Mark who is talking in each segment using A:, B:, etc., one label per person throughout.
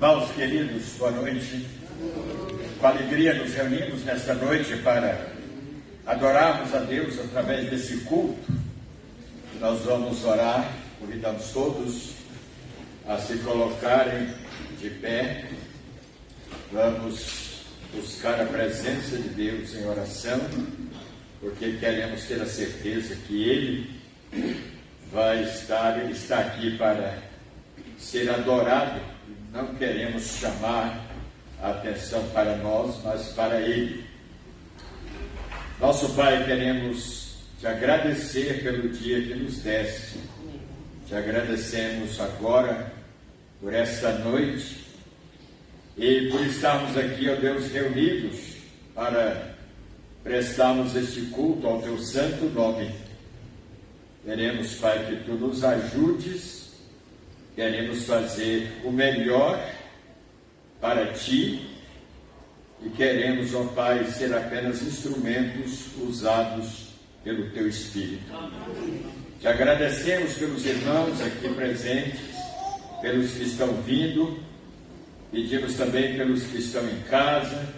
A: Irmãos queridos, boa noite. Com alegria nos reunimos nesta noite para adorarmos a Deus através desse culto. Nós vamos orar, convidamos todos a se colocarem de pé. Vamos buscar a presença de Deus em oração, porque queremos ter a certeza que Ele está aqui para ser adorado. Não queremos chamar a atenção para nós, mas para Ele. Nosso Pai, queremos te agradecer pelo dia que nos deste. Te agradecemos agora por esta noite e por estarmos aqui, ó Deus, reunidos para prestarmos este culto ao teu santo nome. Queremos, Pai, que tu nos ajudes. Queremos fazer o melhor para ti e queremos, ó Pai, ser apenas instrumentos usados pelo teu Espírito. Te agradecemos pelos irmãos aqui presentes, pelos que estão vindo, pedimos também pelos que estão em casa,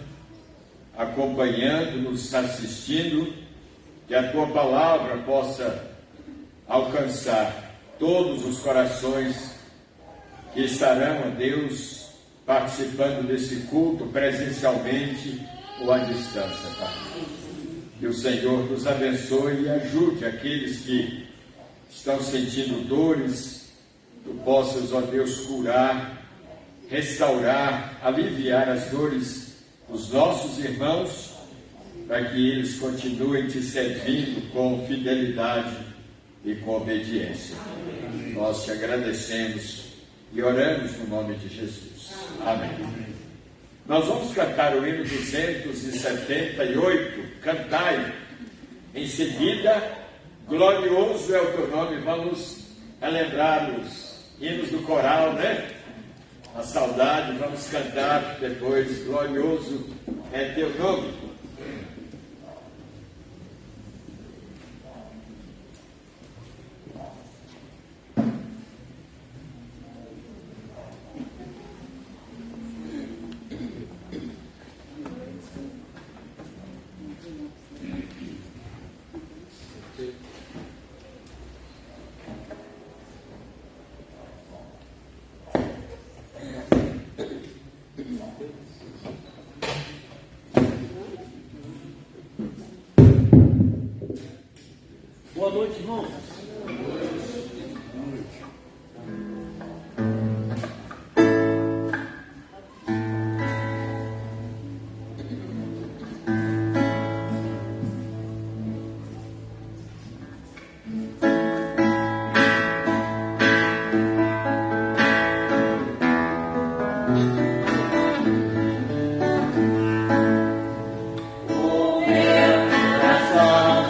A: acompanhando, nos assistindo, que a tua palavra possa alcançar todos os corações que estarão, ó Deus, participando desse culto presencialmente ou à distância, Pai. Que o Senhor nos abençoe e ajude aqueles que estão sentindo dores, tu possas, ó Deus, curar, restaurar, aliviar as dores dos nossos irmãos, para que eles continuem te servindo com fidelidade e com obediência. Nós te agradecemos e oramos no nome de Jesus. Amém. Nós vamos cantar o hino 278, cantai. Em seguida, glorioso é o teu nome. Vamos relembrar os hinos do coral, né? A saudade, vamos cantar depois, glorioso é teu nome.
B: Boa noite, irmãos.
C: O meu coração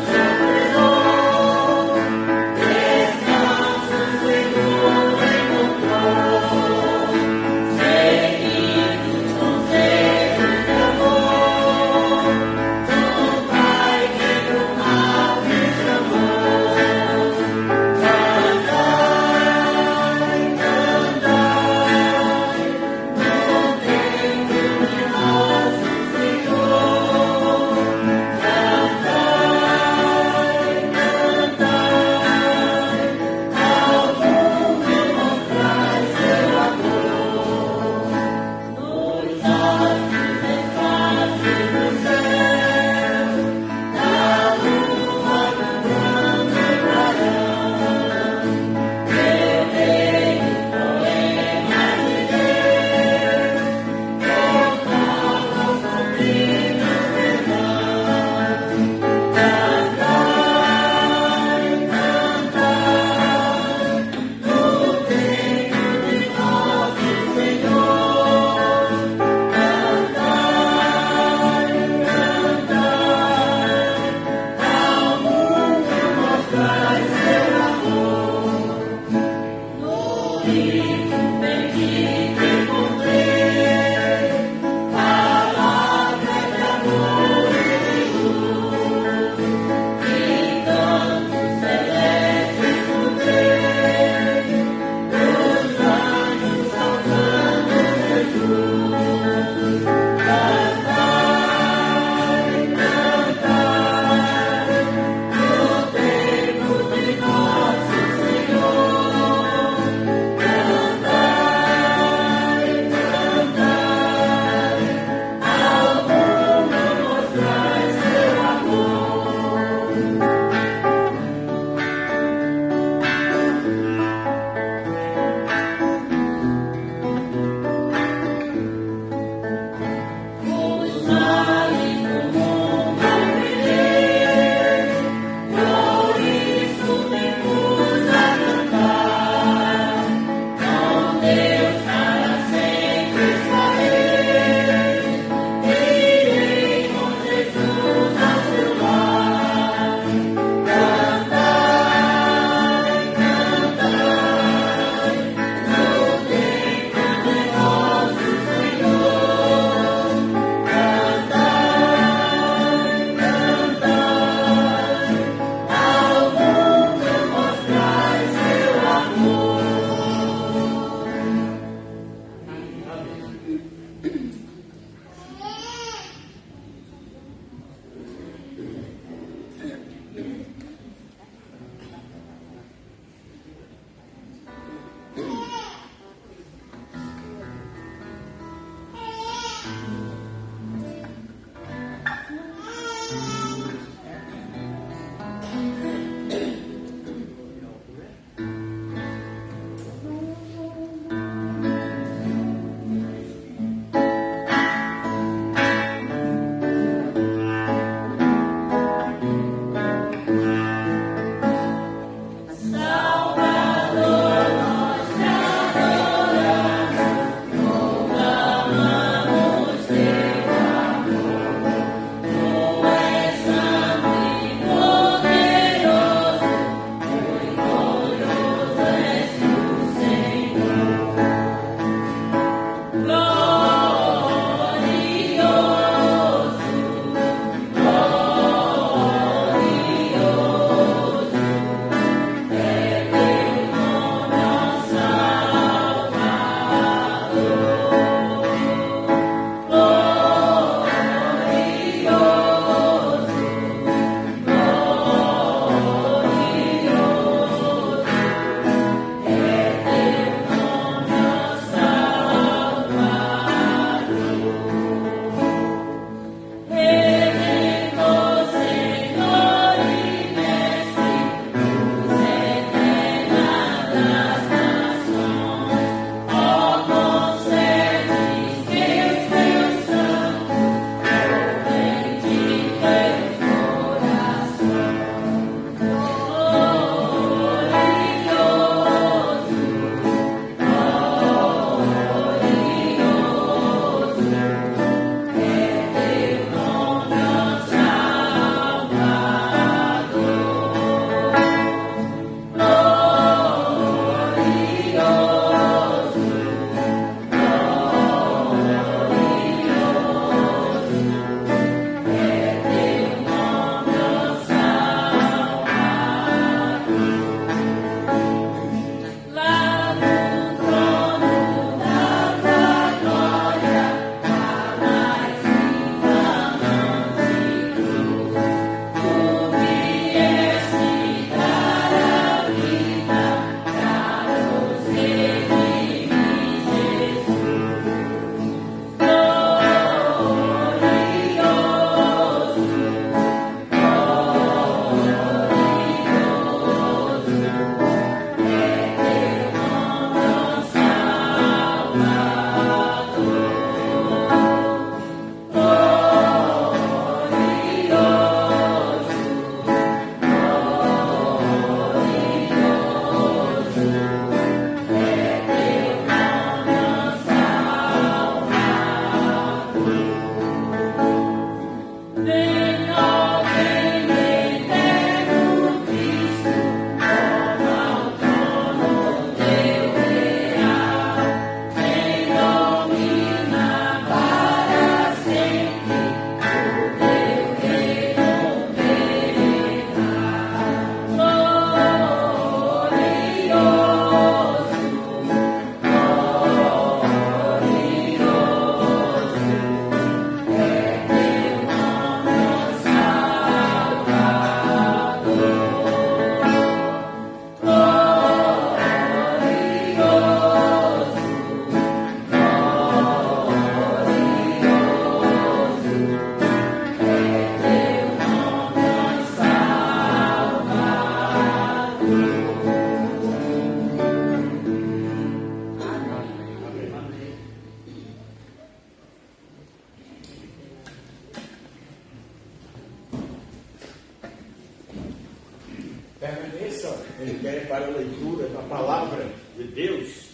A: Permaneça em pé para a leitura da palavra de Deus.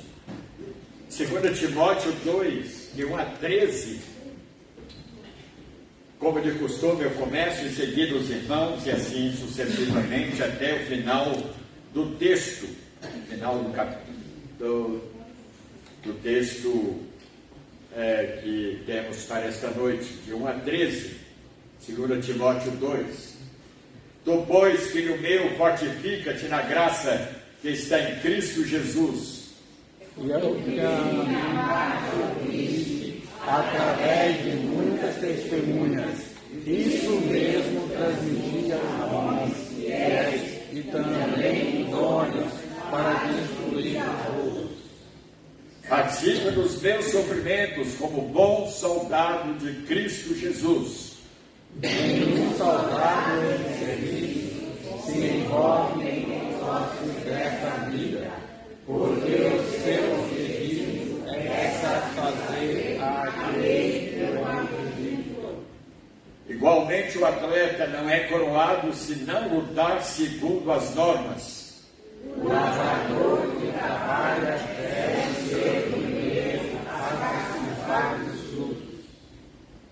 A: 2 Timóteo 2, de 1 a 13. Como de costume, eu começo em seguida os irmãos e assim sucessivamente até o final do texto, final do capítulo, do texto que temos para esta noite, de 1 a 13, 2 Timóteo 2. Tu, pois, filho meu, fortifica-te na graça que está em Cristo Jesus.
B: E é o que através de muitas testemunhas, isso mesmo transmitia a nós, fiéis e também idôneos para destruir os outros.
A: Participa dos meus sofrimentos como bom soldado de Cristo Jesus.
B: Nenhum soldado em serviço se envolve em negócios desta vida, porque o seu objetivo é satisfazer aquele que o acredita.
A: Igualmente, o atleta não é coroado se não lutar segundo as normas.
B: O lavrador que trabalha deve ser o primeiro a participar dos frutos.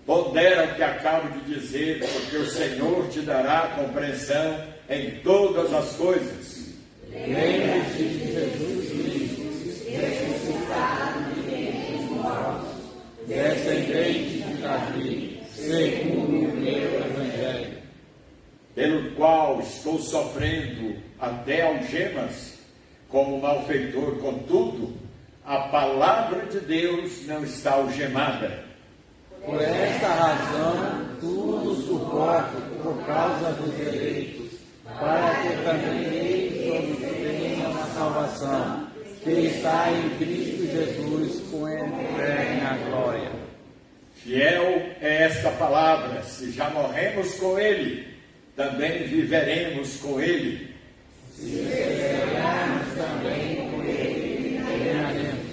A: Pondera o que acabo de dizer, porque o Senhor te dará compreensão em todas as coisas.
B: Lembre-se de Jesus Cristo, ressuscitado de dentre os mortos, descendente de Davi, segundo o meu Evangelho,
A: Pelo qual estou sofrendo até algemas, como malfeitor, contudo, a palavra de Deus não está algemada.
B: Por esta razão, tudo suporto por causa dos eleitos, para que também eles obtenham a salvação, que está em Cristo Jesus, com eterna glória.
A: Fiel é esta palavra: se já morremos com Ele, também viveremos com Ele.
B: Se esperarmos também com Ele, reinaremos.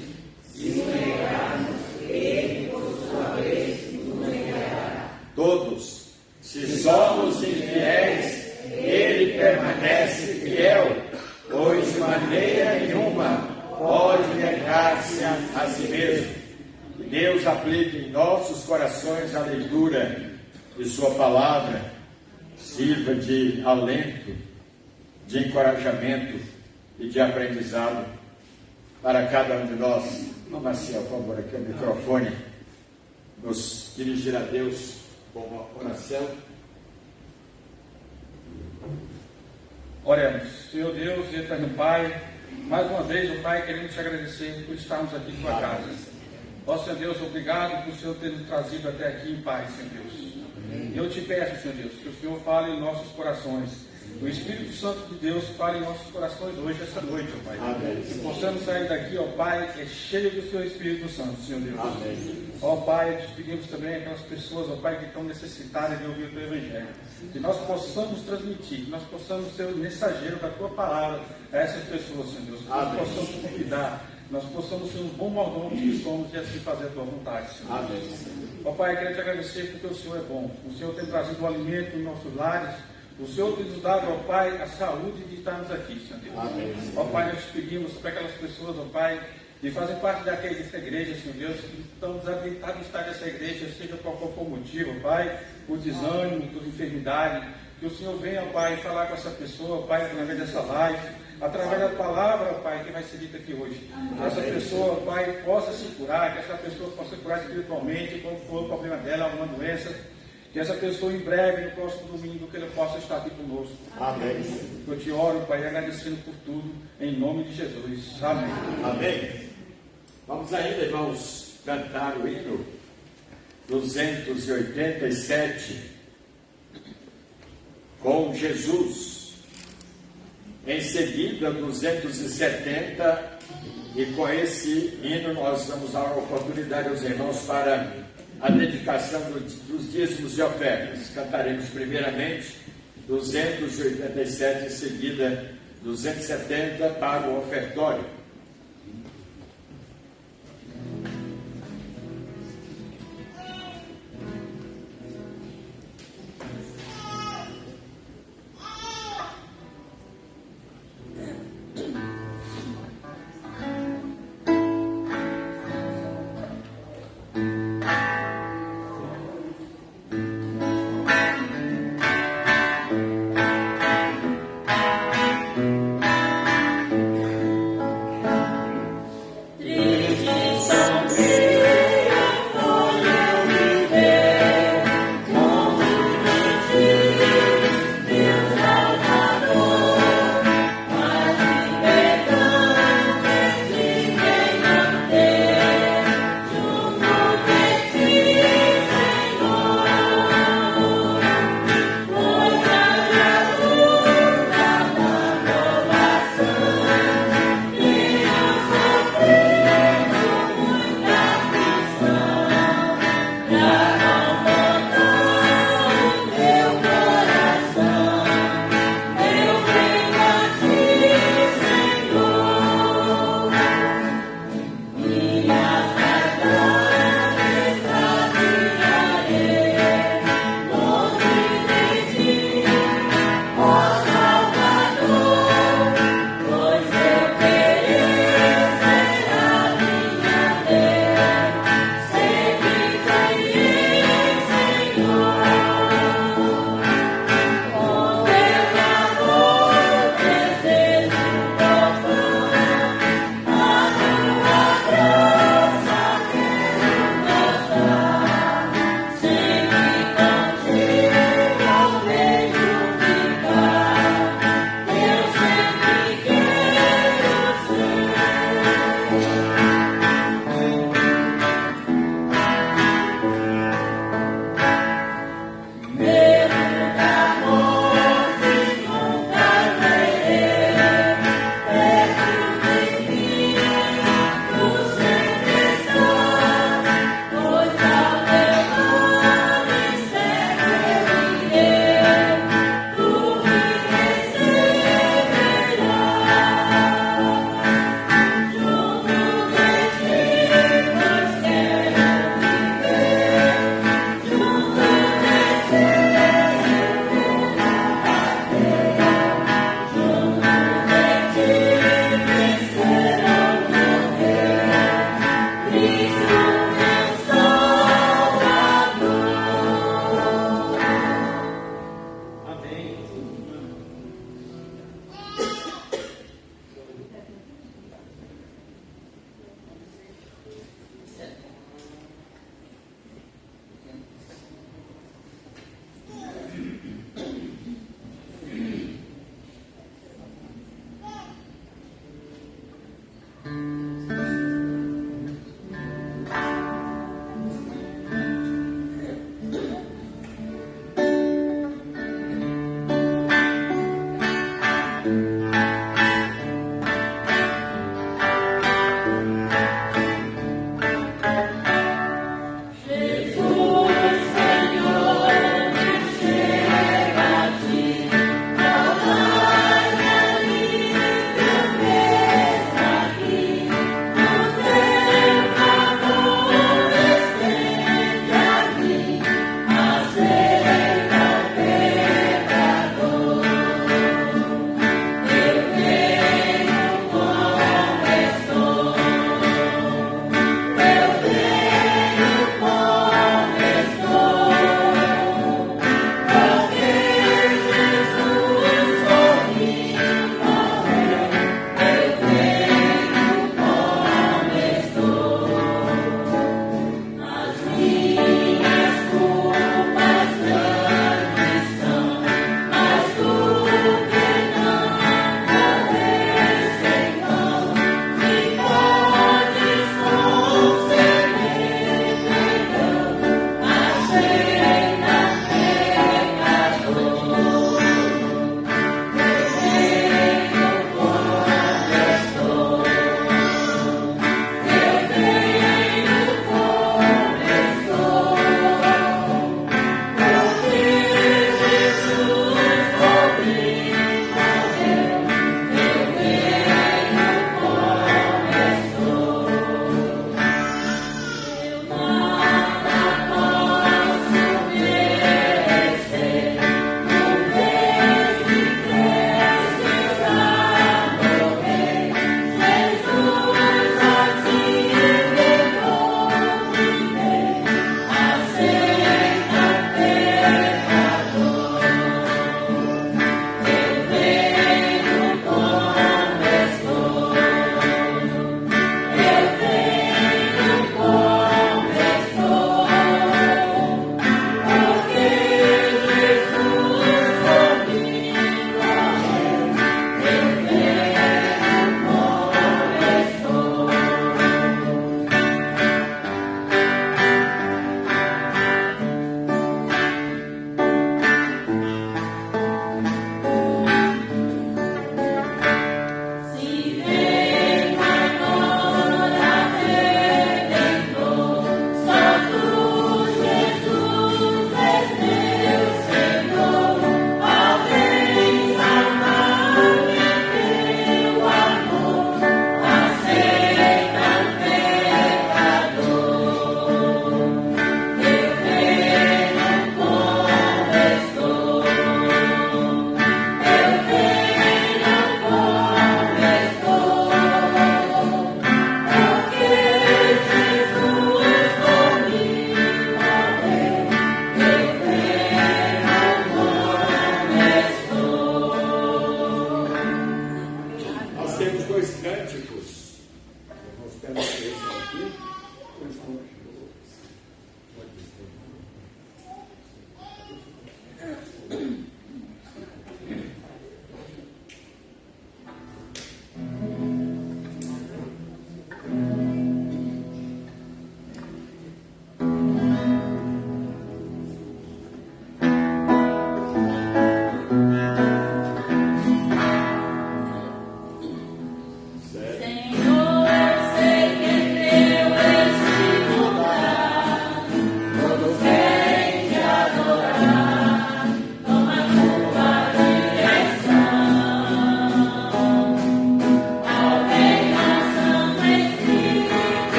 B: Se negarmos, Ele, por sua vez, nos negará.
A: Todos, se somos infiéis, Ele permanece fiel, pois de maneira nenhuma pode negar-se a si mesmo. Que Deus aplique em nossos corações a leitura de Sua palavra, sirva de alento, de encorajamento e de aprendizado para cada um de nós. Vamos assim, por favor, aqui o microfone, nos dirigir a Deus com uma oração.
C: Oremos. Senhor Deus e eterno Pai, mais uma vez, ó Pai, queremos te agradecer por estarmos aqui em tua casa. Ó Senhor Deus, obrigado por o Senhor ter nos trazido até aqui em paz, Senhor Deus. Eu te peço, Senhor Deus, que o Senhor fale em nossos corações. O Espírito Santo de Deus fale em nossos corações hoje, essa noite, ó Pai.
A: Amém.
C: Que possamos sair daqui, ó Pai, cheio do Seu Espírito Santo, Senhor Deus.
A: Amém.
C: Ó Pai, te pedimos também aquelas pessoas, ó Pai, que estão necessitadas de ouvir o Teu Evangelho. Que nós possamos transmitir, que nós possamos ser o mensageiro da Tua palavra a essas pessoas, Senhor Deus. Que nós possamos convidar, nós possamos ser um bom mordomo que somos e assim fazer a Tua vontade, Senhor.
A: Amém.
C: Ó Pai, quero te agradecer porque o Senhor é bom. O Senhor tem trazido o alimento em nossos lares. O Senhor tem nos dado, ó Pai, a saúde de estarmos aqui, Senhor Deus.
A: Amém.
C: Ó Pai, nós te pedimos para aquelas pessoas, ó Pai, que fazem parte dessa igreja, Senhor Deus, que estão desabilitados de estar nessa igreja, seja qual for o motivo, ó Pai, por desânimo, por enfermidade. Que o Senhor venha, ó Pai, falar com essa pessoa, ó Pai, através dessa live, através da palavra, ó Pai, que vai ser dita aqui hoje. Que essa pessoa, ó Pai, possa se curar, que essa pessoa possa se curar espiritualmente, qual for o problema dela, alguma doença. Que essa pessoa em breve, no próximo domingo, que ela possa estar aqui conosco.
A: Amém.
C: Eu te oro, Pai, agradecendo por tudo, em nome de Jesus. Amém.
A: Amém. Vamos ainda, irmãos, cantar o hino 287, com Jesus. Em seguida, 270, e com esse hino nós damos a oportunidade aos irmãos para a dedicação dos dízimos e ofertas. Cantaremos primeiramente 287, em seguida 270 para o ofertório.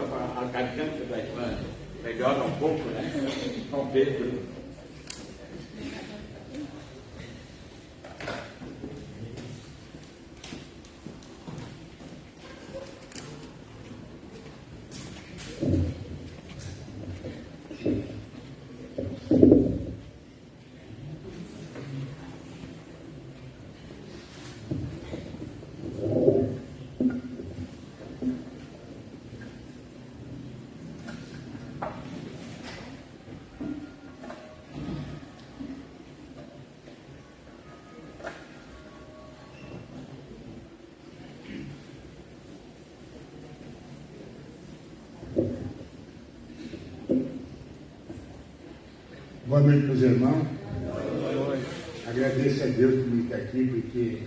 A: a garganta da irmã melhora um pouco, né? São Pedro.
D: Boa noite, meus irmãos. Agradeço a Deus por me estar aqui, porque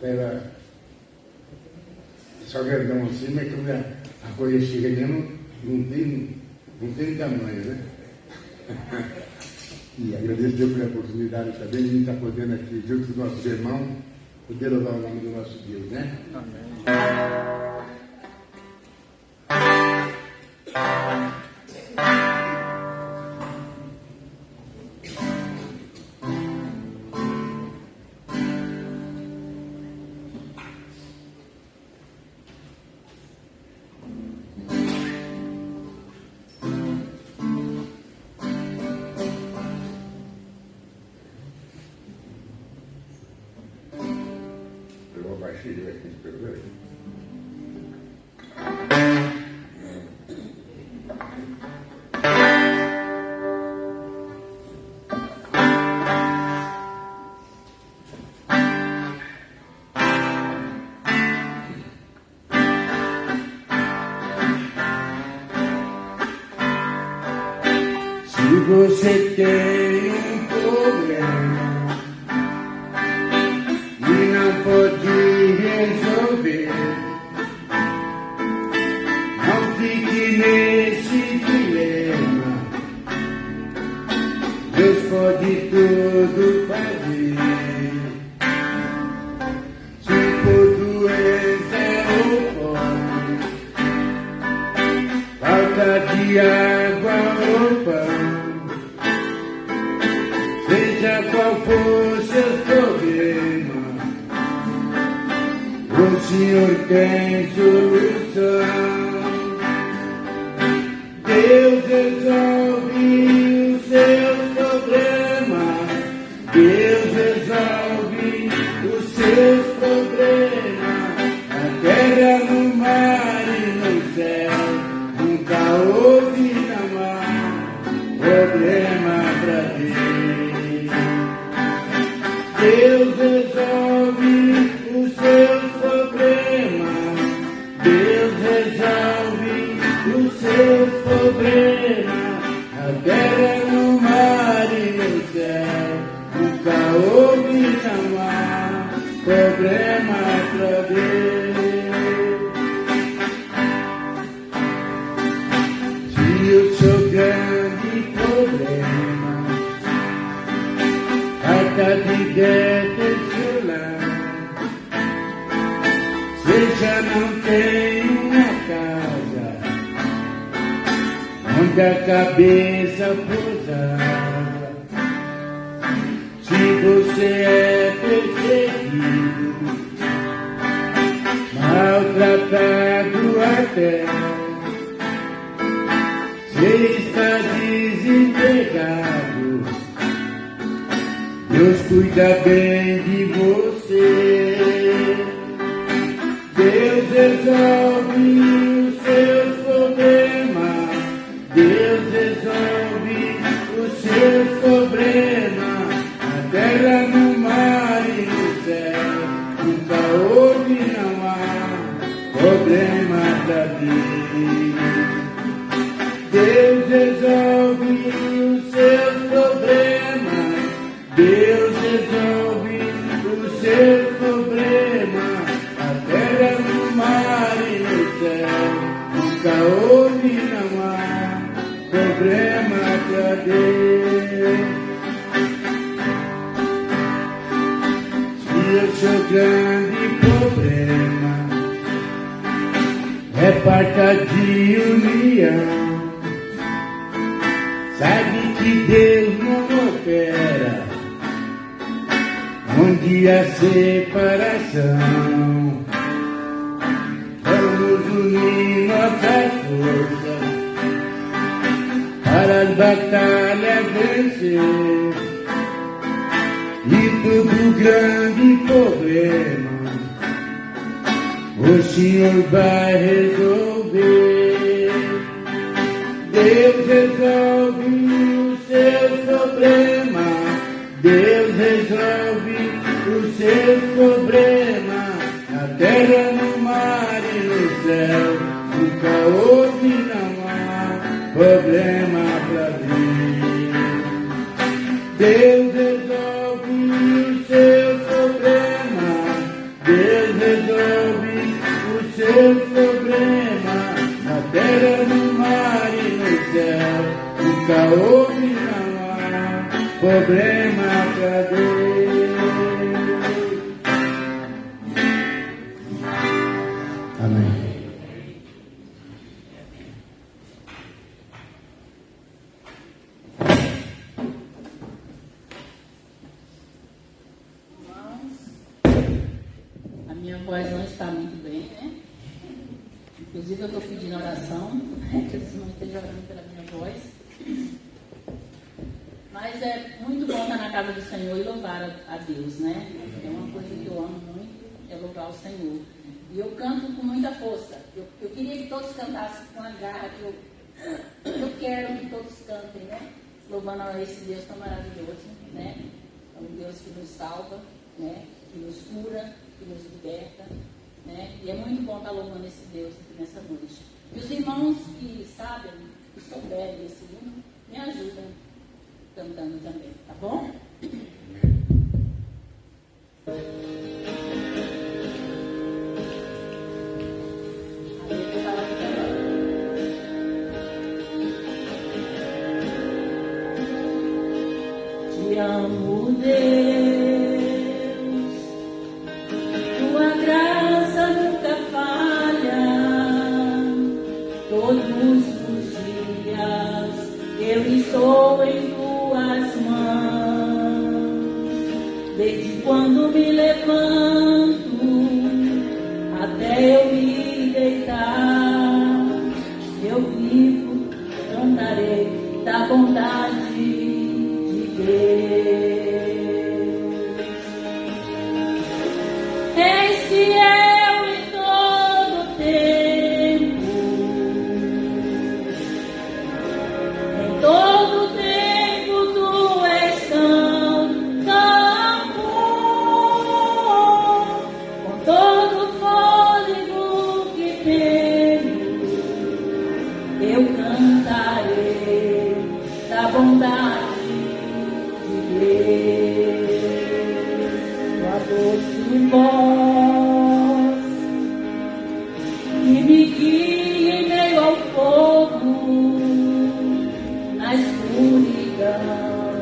D: era só grandão assim, mas quando a coisa chega mesmo, não tem tamanho, né? E agradeço a Deus pela oportunidade também de estar podendo aqui, junto com os nossos irmãos, poder louvar o nome do nosso Deus, né? Amém. Baixei aqui, espero ver.
B: Se você tem um problema e não pode resolver, não fique nesse dilema. Deus pode tudo fazer. Se for doença ou fome, falta de água ou pão, seja qual for seu problema, o Senhor tem solução. Deus resolve os seus problemas. Deus resolve os seus problemas. Na terra, no mar e no céu, nunca houve não há problema pra Deus. Deus resolve os seus problemas. Deus resolve os seus problemas. Na terra, no mar e no céu, nunca houve não há problema pra Deus. Se o seu grande problema trata de dentro do seu lar, seja não tem uma casa onde a cabeça pousar, se você é perseguido, maltratado até, se está desempregado, Deus cuida bem de você. Deus resolve os seus problemas. Deus resolve os seus problemas. Na terra, no mar e no céu, nunca houve não há problema pra Deus. Deus resolve os seus problemas. Deus resolve os seus problemas. Na terra, no mar e no céu, nunca houve não há problema pra Deus. Se o seu grande problema é
D: farta de união. Sabe que Deus não opera onde há separação. Vamos unir nossas forças para as batalhas vencer. E todo grande problema o Senhor vai resolver. Deus resolve o seu problema. Deus resolve os seus problemas. Na terra, no mar e no céu, nunca houve, não há problema pra Deus. Deus resolve o seu problema. Deus resolve o seu problema. Na terra, no mar e no céu, nunca houve, não há problema pra Deus. Amém.
E: A minha voz não está muito bem, né? Inclusive eu estou pedindo oração, né? Que vocês não estejam orando pela minha voz. Mas é muito bom estar na casa do Senhor e louvar a Deus, né? É uma coisa que eu amo muito, é louvar o Senhor. E eu canto com muita força. Eu queria que todos cantassem com a garra que eu quero que todos cantem, né? Louvando a esse Deus tão maravilhoso, né? É um Deus que nos salva, né? Que nos cura, que nos liberta, né? E é muito bom estar louvando esse Deus aqui nessa noite. E os irmãos que sabem, que souberem esse hino, me ajudam cantando também, tá bom? Te amo, Deus, tua graça nunca falha. Todos os dias eu estou em tuas mãos. Desde quando me levanto até eu me deitar, eu vivo, cantarei da bondade de Deus. És fiel em todo tempo, em todo tempo tu és tão bom. Com todo o fôlego que tenho, eu cantarei da bondade de Deus. Tua doce voz que me guia em meio ao fogo, na escuridão,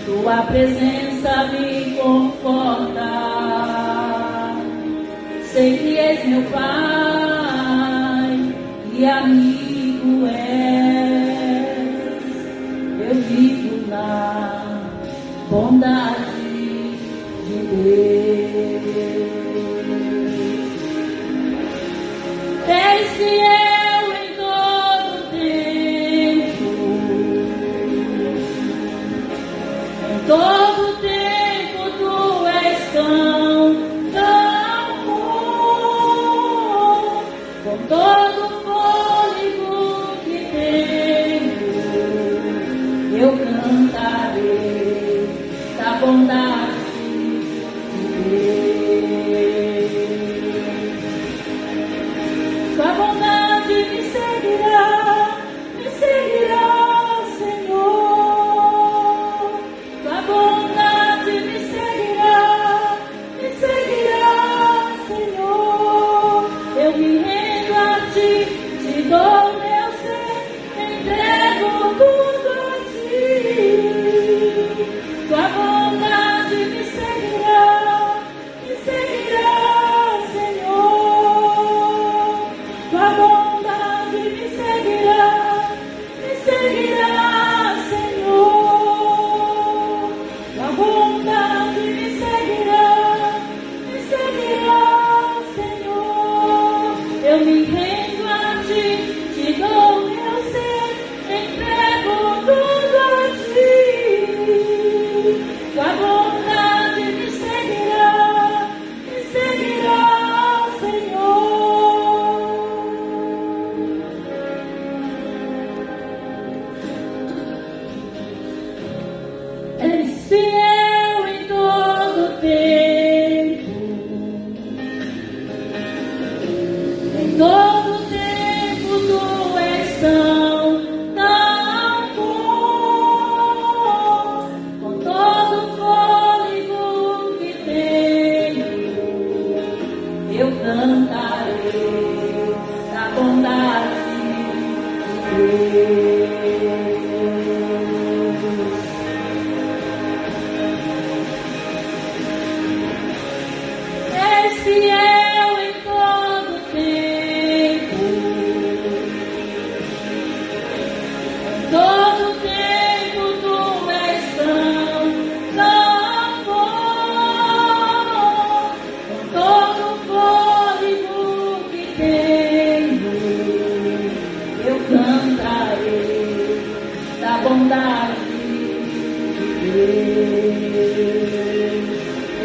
E: tua presença me conforta. Sei que és meu Pai e amigo és. Eu vivo na bondade de Deus. És fiel em todo tempo, em todo tempo tu és tão bom. Com todo o fôlego que tenho, eu cantarei da bondade de Deus. Tua bondade me seguirá, Senhor. Tua bondade me seguirá, Senhor. Eu me rendo a ti, te dou meu ser, entrego tudo a ti. Tua bondade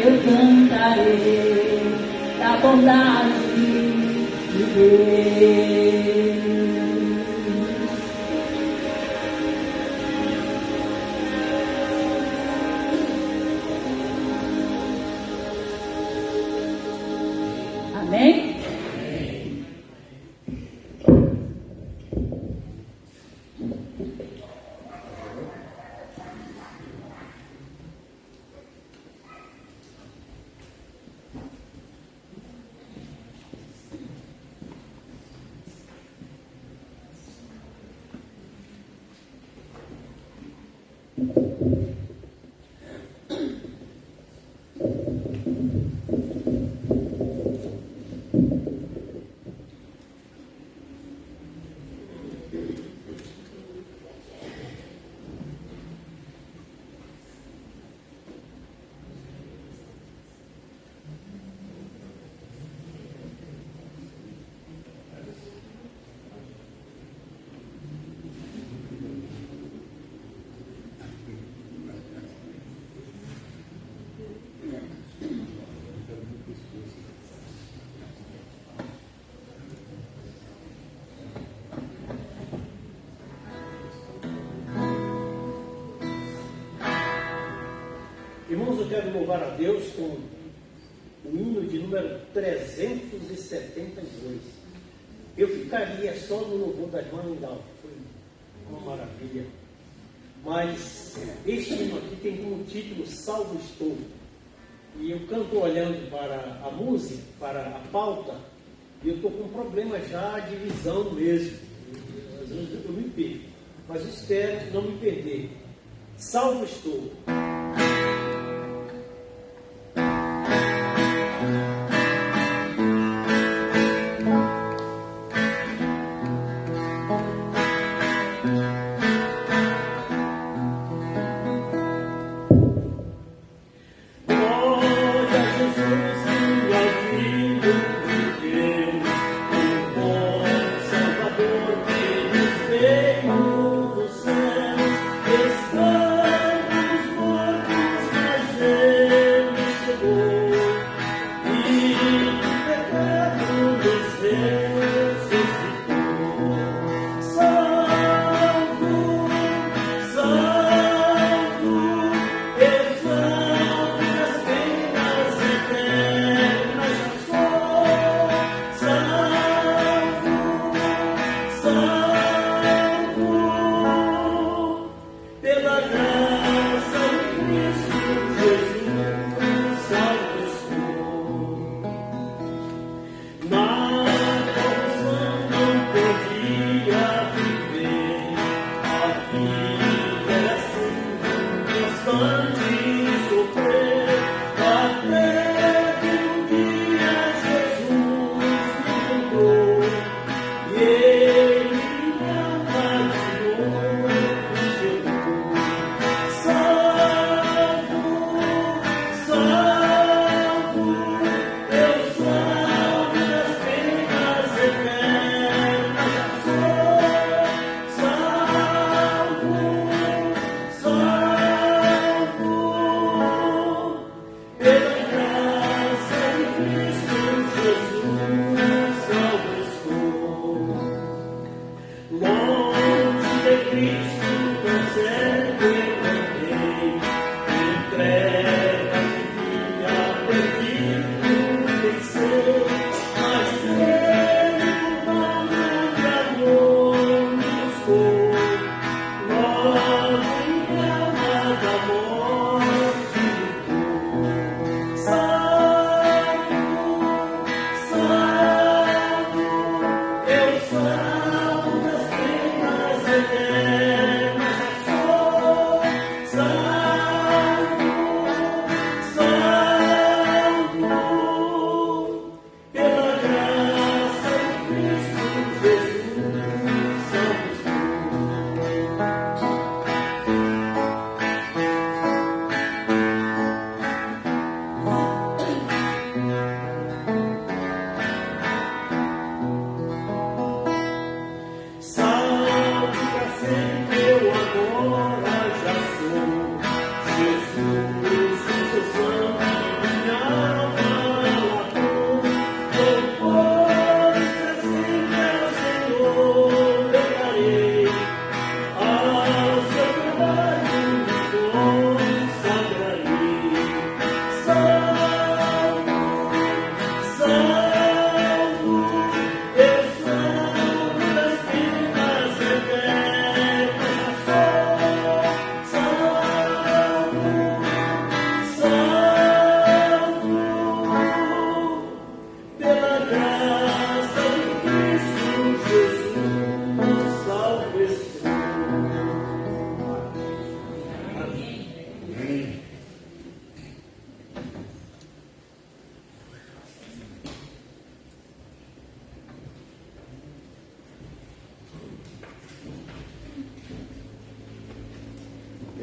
E: eu cantarei da bondade de Deus. Amém?
F: Irmãos, eu quero louvar a Deus com o hino de número 372. Eu ficaria só no louvor da irmã Lindal, foi uma maravilha. Mas este hino aqui tem como título Salvo Estou. E eu canto olhando para a música, para a pauta, e eu estou com um problema já de visão mesmo. Às vezes eu me perco, mas espero não me perder. Salvo estou.
G: Estamos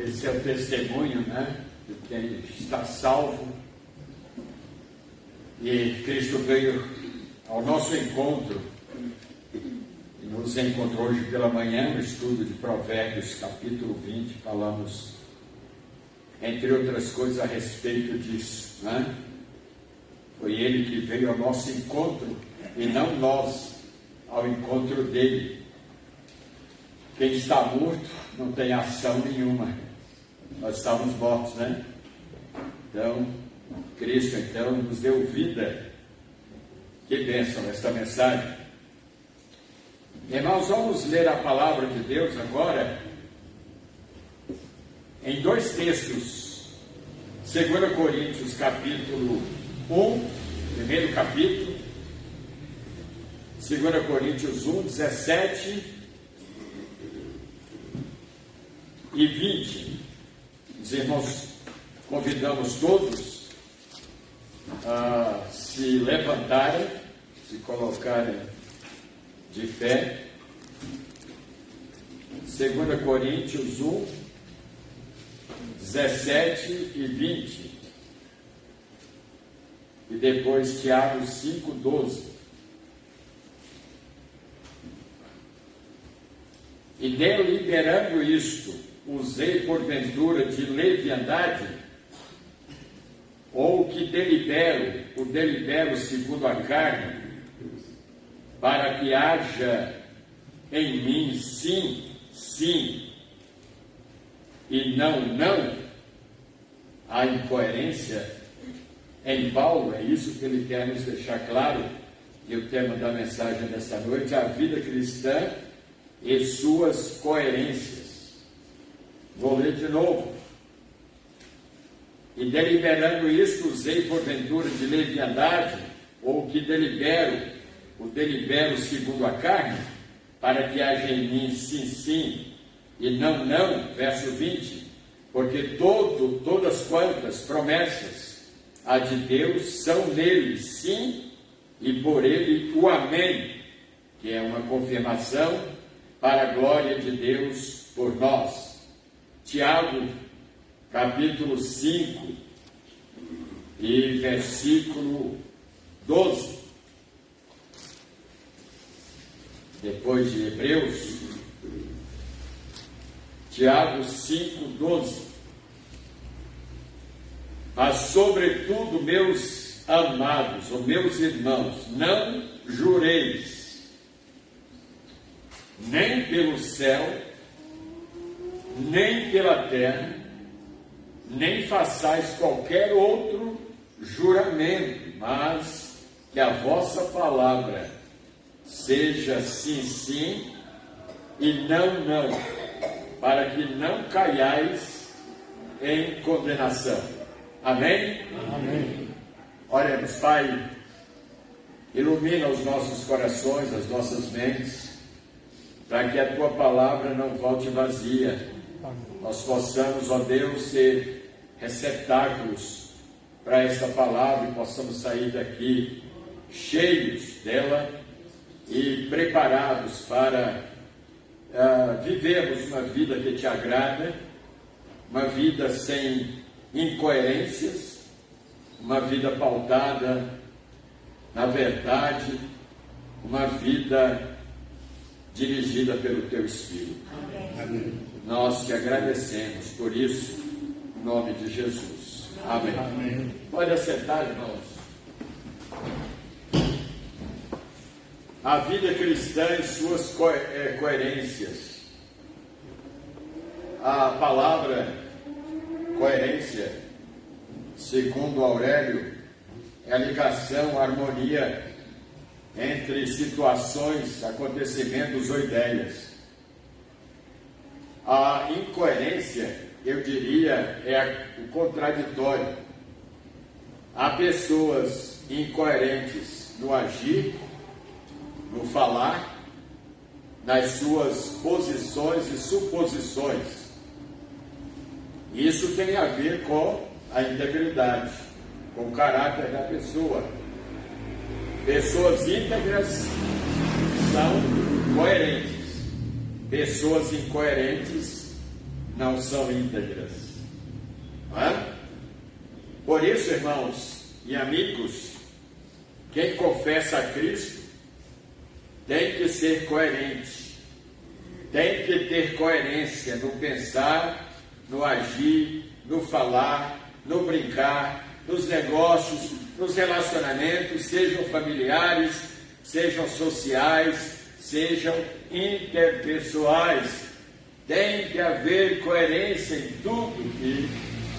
A: esse é o testemunho, né, de quem está salvo. E Cristo veio ao nosso encontro, e nos encontrou hoje pela manhã no estudo de Provérbios, capítulo 20, falamos, entre outras coisas, a respeito disso, né? Foi Ele que veio ao nosso encontro, e não nós ao encontro dele. Quem está morto não tem ação nenhuma. Nós estávamos mortos, né? Então, Cristo então nos deu vida. Que bênção esta mensagem. Irmãos, vamos ler a palavra de Deus agora em dois textos. 2 Coríntios capítulo 1, primeiro capítulo, 2 Coríntios 1, 17 e 20. Os irmãos, convidamos todos a se levantarem, se colocarem de pé. 2 Coríntios 1, 17 e 20. E depois Tiago 5, 12. E deliberando isto, usei porventura de leviandade? Ou que delibero segundo a carne, para que haja em mim sim, sim, e não, não? A incoerência em Paulo, é isso que ele quer nos deixar claro, e o tema da mensagem desta noite, a vida cristã e suas coerências. Vou ler de novo. E deliberando isto, usei porventura de leviandade, ou que delibero segundo a carne, para que haja em mim sim, sim, e não, não, verso 20, porque todas quantas promessas a de Deus são nele sim, e por ele o amém, que é uma confirmação para a glória de Deus por nós. Tiago, capítulo 5 e versículo 12. Depois de Hebreus, Tiago 5, 12. Mas, sobretudo, meus amados, ou meus irmãos, não jureis, nem pelo céu, nem pela terra, nem façais qualquer outro juramento, mas que a vossa palavra seja sim, sim, e não, não, para que não caiais em condenação. Amém?
B: Amém.
A: Oremos. Pai, ilumina os nossos corações, as nossas mentes, para que a Tua palavra não volte vazia. Nós possamos, ó Deus, ser receptáculos para esta palavra e possamos sair daqui cheios dela e preparados para vivermos uma vida que Te agrada, uma vida sem incoerências, uma vida pautada na verdade, uma vida dirigida pelo Teu Espírito.
D: Amém.
A: Nós Te agradecemos por isso, em nome de Jesus. Amém.
D: Amém.
A: Pode assentar, irmãos. A vida cristã e suas coerências. A palavra coerência, segundo Aurélio, é a ligação, a harmonia entre situações, acontecimentos ou ideias. A incoerência, eu diria, é o contraditório. Há pessoas incoerentes no agir, no falar, nas suas posições e suposições. Isso tem a ver com a integridade, com o caráter da pessoa. Pessoas íntegras são coerentes. Pessoas incoerentes não são íntegras. Não é? Por isso, irmãos e amigos, quem confessa a Cristo tem que ser coerente, tem que ter coerência no pensar, no agir, no falar, no brincar, nos negócios, nos relacionamentos, sejam familiares, sejam sociais, sejam interpessoais. Tem que haver coerência em tudo que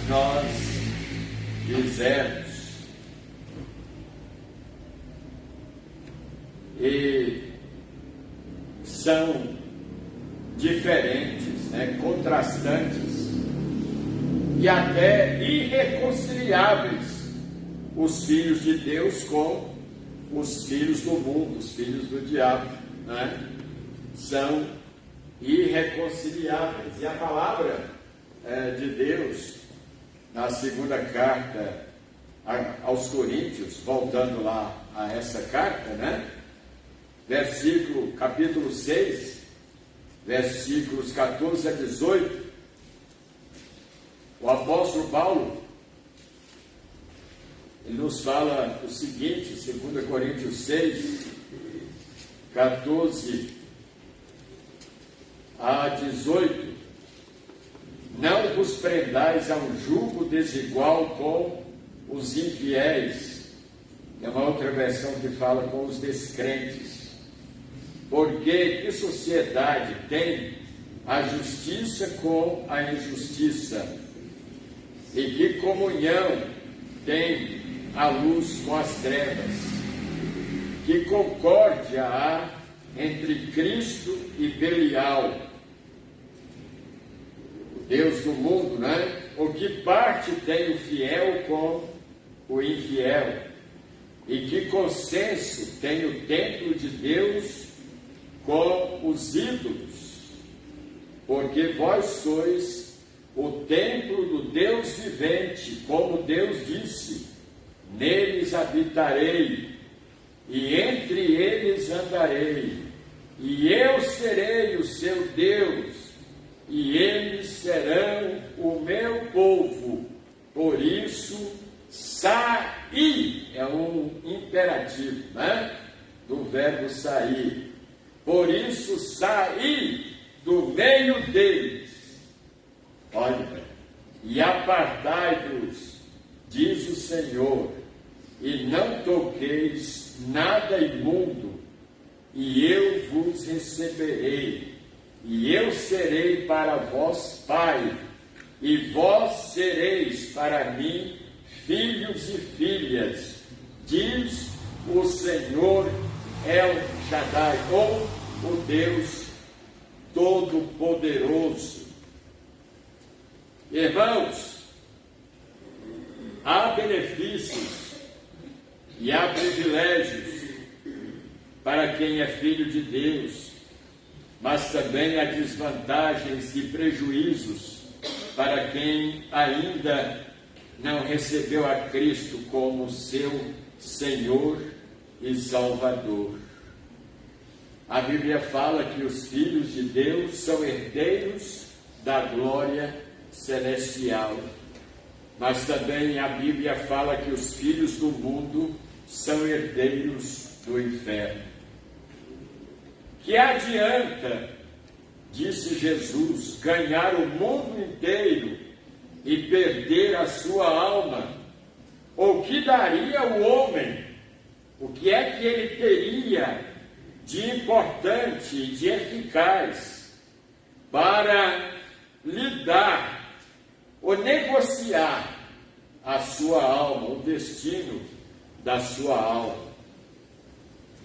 A: nós fizermos. E são diferentes, contrastantes e até irreconciliáveis os filhos de Deus com os filhos do mundo, os filhos do diabo, são irreconciliáveis. E a palavra de Deus, na segunda carta aos Coríntios, voltando lá a essa carta, capítulo 6, versículos 14 a 18, o apóstolo Paulo, ele nos fala o seguinte, 2 Coríntios 6, 14 a 18: não vos prendais a um jugo desigual com os infiéis. É uma outra versão que fala com os descrentes. Porque que sociedade tem a justiça com a injustiça? E que comunhão tem a luz com as trevas? Que concórdia há entre Cristo e Belial, o Deus do mundo, O que parte tem o fiel com o infiel? E que consenso tem o templo de Deus com os ídolos? Porque vós sois o templo do Deus vivente, como Deus disse: neles habitarei, e entre eles andarei, e eu serei o seu Deus, e eles serão o meu povo. Por isso, saí, é um imperativo, do verbo sair. Por isso, saí do meio deles. Olha, e apartai-vos, diz o Senhor, e não toqueis nada imundo, e eu vos receberei, e eu serei para vós pai, e vós sereis para mim filhos e filhas, diz o Senhor El Shaddai, ou o Deus Todo-Poderoso. Irmãos, há benefícios e há privilégios para quem é filho de Deus, mas também há desvantagens e prejuízos para quem ainda não recebeu a Cristo como seu Senhor e Salvador. A Bíblia fala que os filhos de Deus são herdeiros da glória celestial, mas também a Bíblia fala que os filhos do mundo são herdeiros do inferno. Que adianta, disse Jesus, ganhar o mundo inteiro e perder a sua alma? Ou que daria o homem? O que é que ele teria de importante, de eficaz, para lidar ou negociar a sua alma, o destino da sua alma?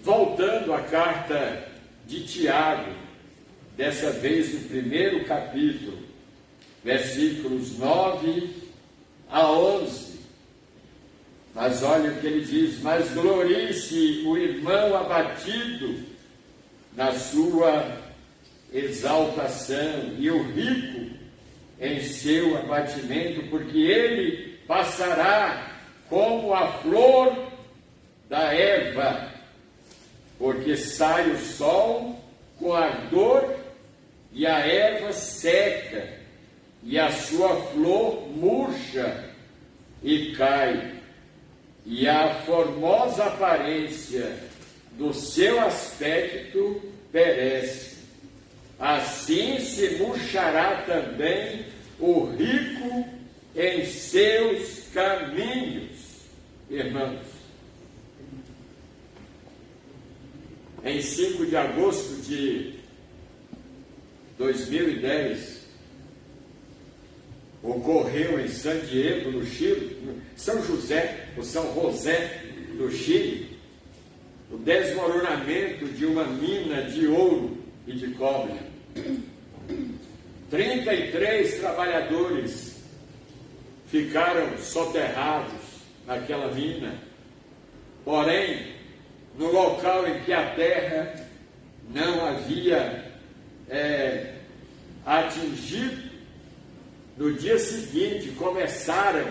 A: Voltando à carta de Tiago, dessa vez no primeiro capítulo, versículos 9 a 11, mas olha o que ele diz: mas glorie-se o irmão abatido na sua exaltação, e o rico em seu abatimento, porque ele passará como a flor da erva, porque sai o sol com ardor e a erva seca, e a sua flor murcha e cai, e a formosa aparência do seu aspecto perece. Assim se murchará também o rico em seus caminhos. Irmãos, em 5 de agosto de 2010, ocorreu em San Diego, no Chile, São José, ou São José, do Chile, o desmoronamento de uma mina de ouro e de cobre. 33 trabalhadores ficaram soterrados naquela mina, porém, no local em que a terra não havia atingido, no dia seguinte começaram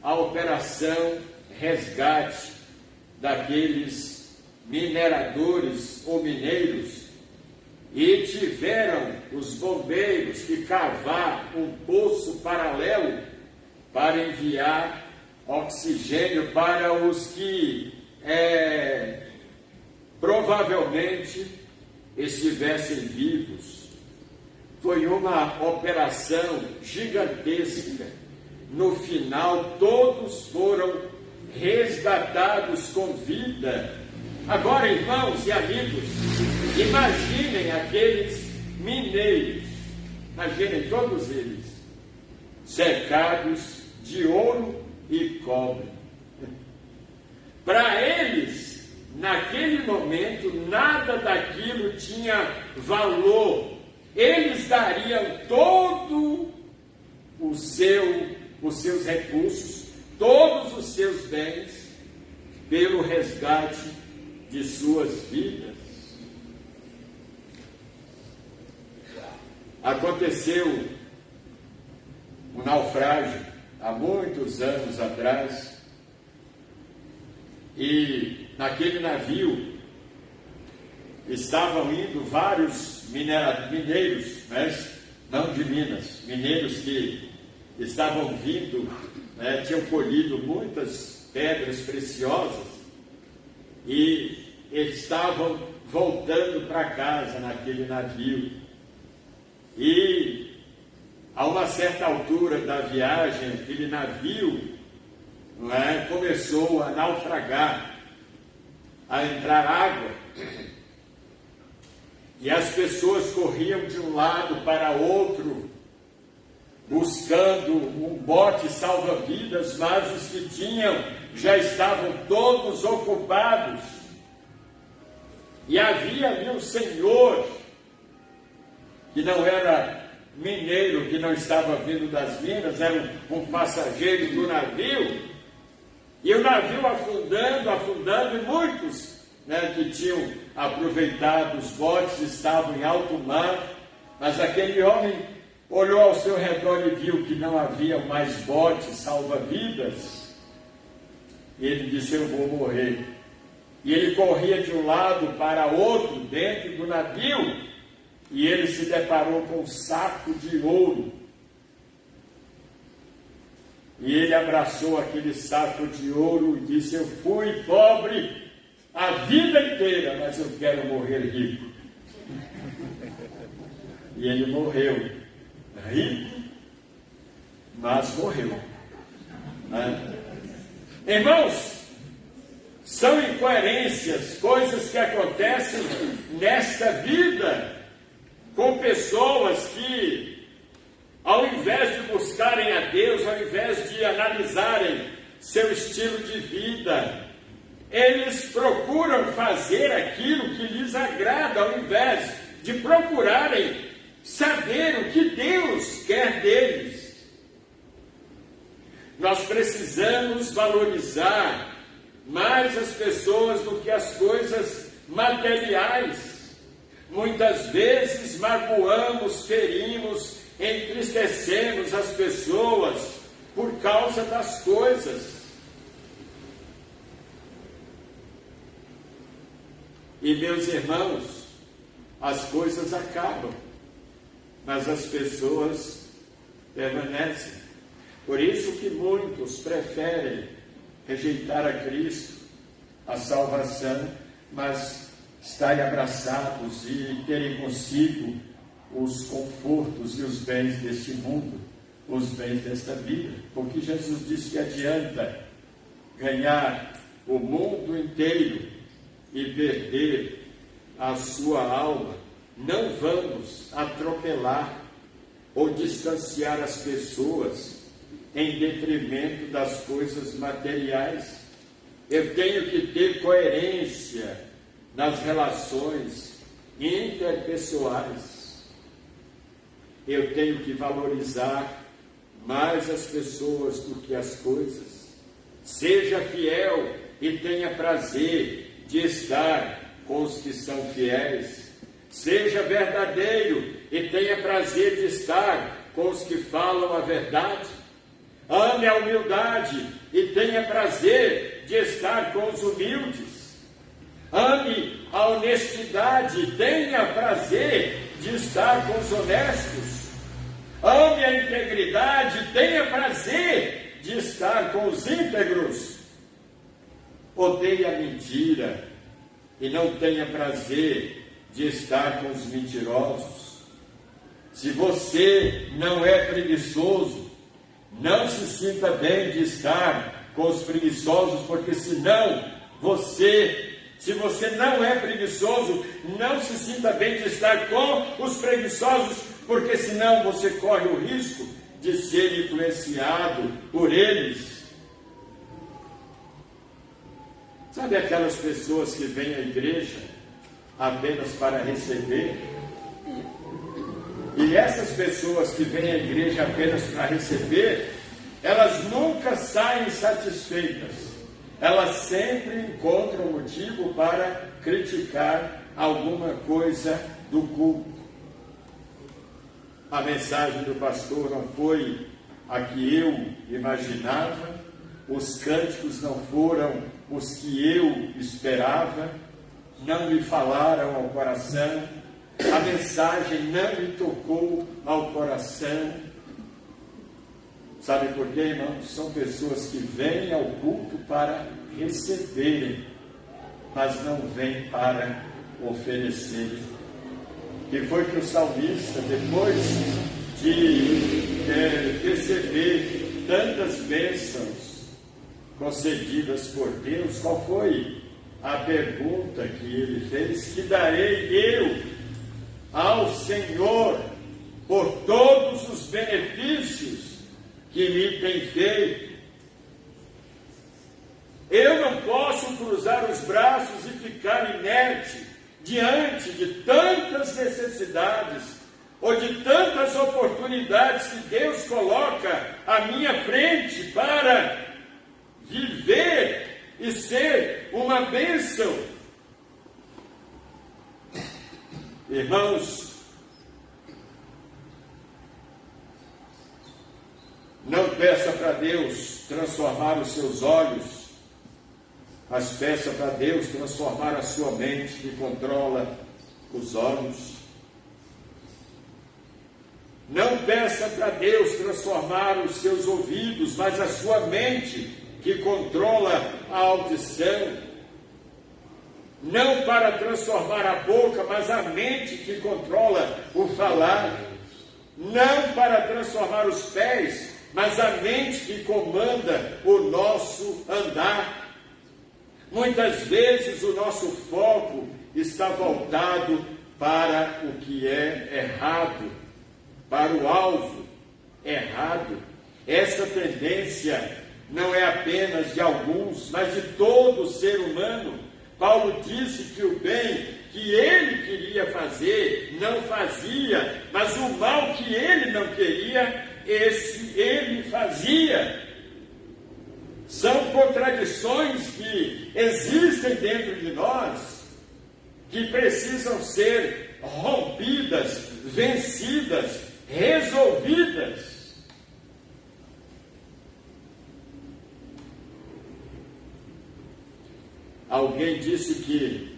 A: a operação resgate daqueles mineradores ou mineiros, e tiveram os bombeiros que cavar um poço paralelo para enviar oxigênio para os que provavelmente estivessem vivos. Foi uma operação gigantesca. No final, todos foram resgatados com vida. Agora, irmãos e amigos, imaginem aqueles mineiros, imaginem todos eles, cercados de ouro e cobre. Para eles, naquele momento, nada daquilo tinha valor. Eles dariam todo os seus recursos, todos os seus bens, pelo resgate de suas vidas. Aconteceu um naufrágio há muitos anos atrás, e naquele navio estavam indo vários mineiros, não de Minas, mineiros que estavam vindo, tinham colhido muitas pedras preciosas e estavam voltando para casa naquele navio. E a uma certa altura da viagem, aquele navio começou a naufragar, a entrar água, e as pessoas corriam de um lado para outro, buscando um bote salva-vidas, mas os que tinham já estavam todos ocupados. E havia ali um senhor, que não era mineiro, que não estava vindo das minas, era um passageiro do navio, e o navio afundando, e muitos que tinham aproveitado os botes estavam em alto mar, mas aquele homem olhou ao seu redor e viu que não havia mais botes salva-vidas, e ele disse: eu vou morrer. E ele corria de um lado para outro dentro do navio, e ele se deparou com um saco de ouro. E ele abraçou aquele saco de ouro e disse: eu fui pobre a vida inteira, mas eu quero morrer rico. E ele morreu rico, mas morreu. Irmãos, são incoerências, coisas que acontecem nesta vida, com pessoas que, ao invés de buscarem a Deus, ao invés de analisarem seu estilo de vida, eles procuram fazer aquilo que lhes agrada, ao invés de procurarem saber o que Deus quer deles. Nós precisamos valorizar mais as pessoas do que as coisas materiais. Muitas vezes magoamos, ferimos, entristecemos as pessoas por causa das coisas. E, meus irmãos, as coisas acabam, mas as pessoas permanecem. Por isso que muitos preferem rejeitar a Cristo, a salvação, mas estarem abraçados e terem consigo os confortos e os bens deste mundo, os bens desta vida. Porque Jesus disse que adianta ganhar o mundo inteiro e perder a sua alma. Não vamos atropelar ou distanciar as pessoas em detrimento das coisas materiais. Eu tenho que ter coerência nas relações interpessoais. Eu tenho que valorizar mais as pessoas do que as coisas. Seja fiel e tenha prazer de estar com os que são fiéis. Seja verdadeiro e tenha prazer de estar com os que falam a verdade. Ame a humildade e tenha prazer de estar com os humildes. Ame a honestidade e tenha prazer de estar com os honestos. Ame a integridade e tenha prazer de estar com os íntegros. Odeie a mentira e não tenha prazer de estar com os mentirosos. Se você não é preguiçoso, não se sinta bem de estar com os preguiçosos, porque senão se você não é preguiçoso, não se sinta bem de estar com os preguiçosos, porque senão você corre o risco de ser influenciado por eles. Sabe aquelas pessoas que vêm à igreja apenas para receber? E essas pessoas que vêm à igreja apenas para receber, elas nunca saem satisfeitas. Elas sempre encontram motivo para criticar alguma coisa do culto. A mensagem do pastor não foi a que eu imaginava, os cânticos não foram os que eu esperava, não me falaram ao coração, a mensagem não me tocou ao coração. Sabe por quê, irmãos? São pessoas que vêm ao culto para receberem, mas não vêm para oferecerem. E foi que o salmista, depois de receber tantas bênçãos concedidas por Deus, qual foi a pergunta que ele fez? Que darei eu ao Senhor por todos os benefícios que me tem feito? Eu não posso cruzar os braços e ficar inerte diante de tantas necessidades ou de tantas oportunidades que Deus coloca à minha frente para viver e ser uma bênção. Irmãos, não peça para Deus transformar os seus olhos, mas peça para Deus transformar a sua mente, que controla os olhos. Não peça para Deus transformar os seus ouvidos, mas a sua mente, que controla a audição. Não para transformar a boca, mas a mente, que controla o falar. Não para transformar os pés, mas a mente que comanda o nosso andar. Muitas vezes o nosso foco está voltado para o que é errado, para o alvo errado. Essa tendência não é apenas de alguns, mas de todo ser humano. Paulo disse que o bem que ele queria fazer, não fazia, mas o mal que ele não queria, esse ele fazia. São contradições que existem dentro de nós, que precisam ser rompidas, vencidas, resolvidas. Alguém disse que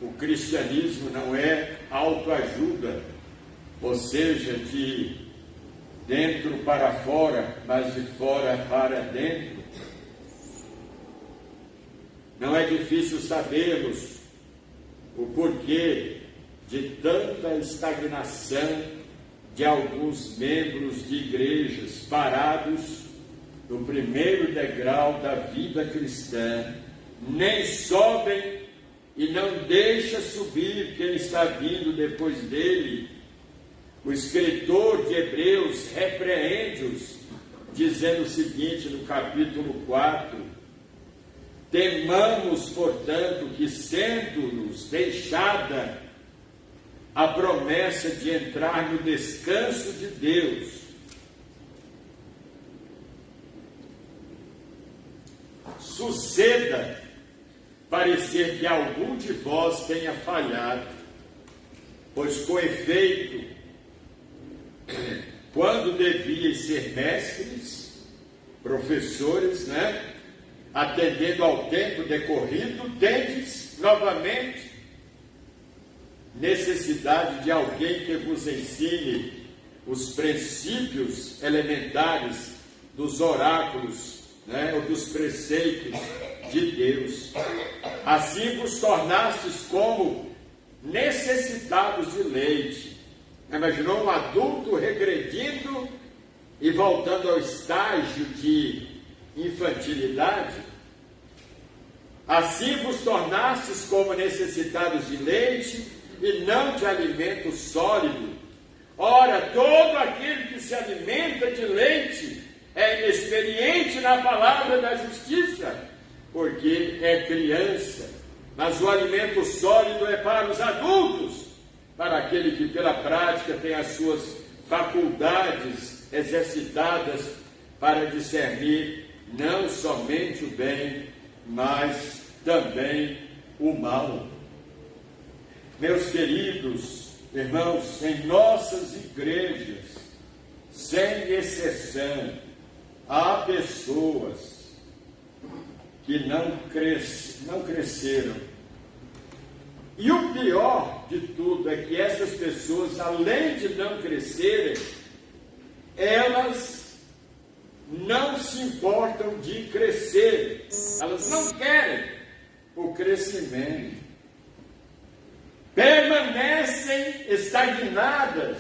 A: o cristianismo não é autoajuda, ou seja, de dentro para fora, mas de fora para dentro. Não é difícil sabermos o porquê de tanta estagnação de alguns membros de igrejas parados no primeiro degrau da vida cristã, nem sobem e não deixa subir quem está vindo depois dele. O escritor de Hebreus repreende-os, dizendo o seguinte no capítulo 4: temamos, portanto, que sendo-nos deixada a promessa de entrar no descanso de Deus, suceda parecer que algum de vós tenha falhado, pois com efeito, quando devíeis ser mestres, professores, atendendo ao tempo decorrido, tendes novamente necessidade de alguém que vos ensine os princípios elementares dos oráculos, ou dos preceitos de Deus. Assim vos tornastes como necessitados de leite. Imaginou um adulto regredindo e voltando ao estágio de infantilidade? Assim vos tornastes como necessitados de leite e não de alimento sólido. Ora, todo aquele que se alimenta de leite é inexperiente na palavra da justiça, porque é criança. Mas o alimento sólido é para os adultos, para aquele que pela prática tem as suas faculdades exercitadas para discernir não somente o bem, mas também o mal. Meus queridos irmãos, em nossas igrejas, sem exceção, há pessoas que não cresceram. E o pior de tudo é que essas pessoas, além de não crescerem, elas não se importam de crescer. Elas não querem o crescimento. Permanecem estagnadas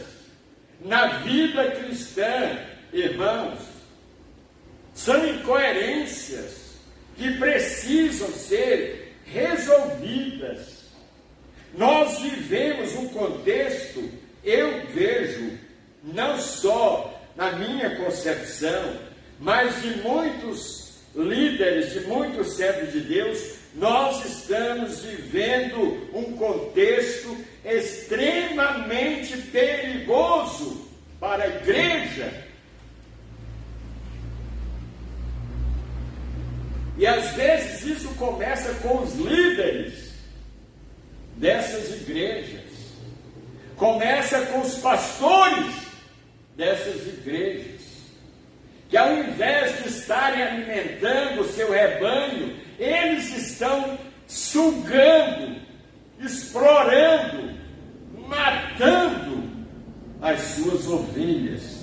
A: na vida cristã, irmãos. São incoerências que precisam ser resolvidas. Nós vivemos um contexto, eu vejo, não só na minha concepção, mas de muitos líderes, de muitos servos de Deus, nós estamos vivendo um contexto extremamente perigoso para a igreja. E às vezes isso começa com os líderes dessas igrejas, começa com os pastores dessas igrejas, que ao invés de estarem alimentando o seu rebanho, eles estão sugando, explorando, matando as suas ovelhas.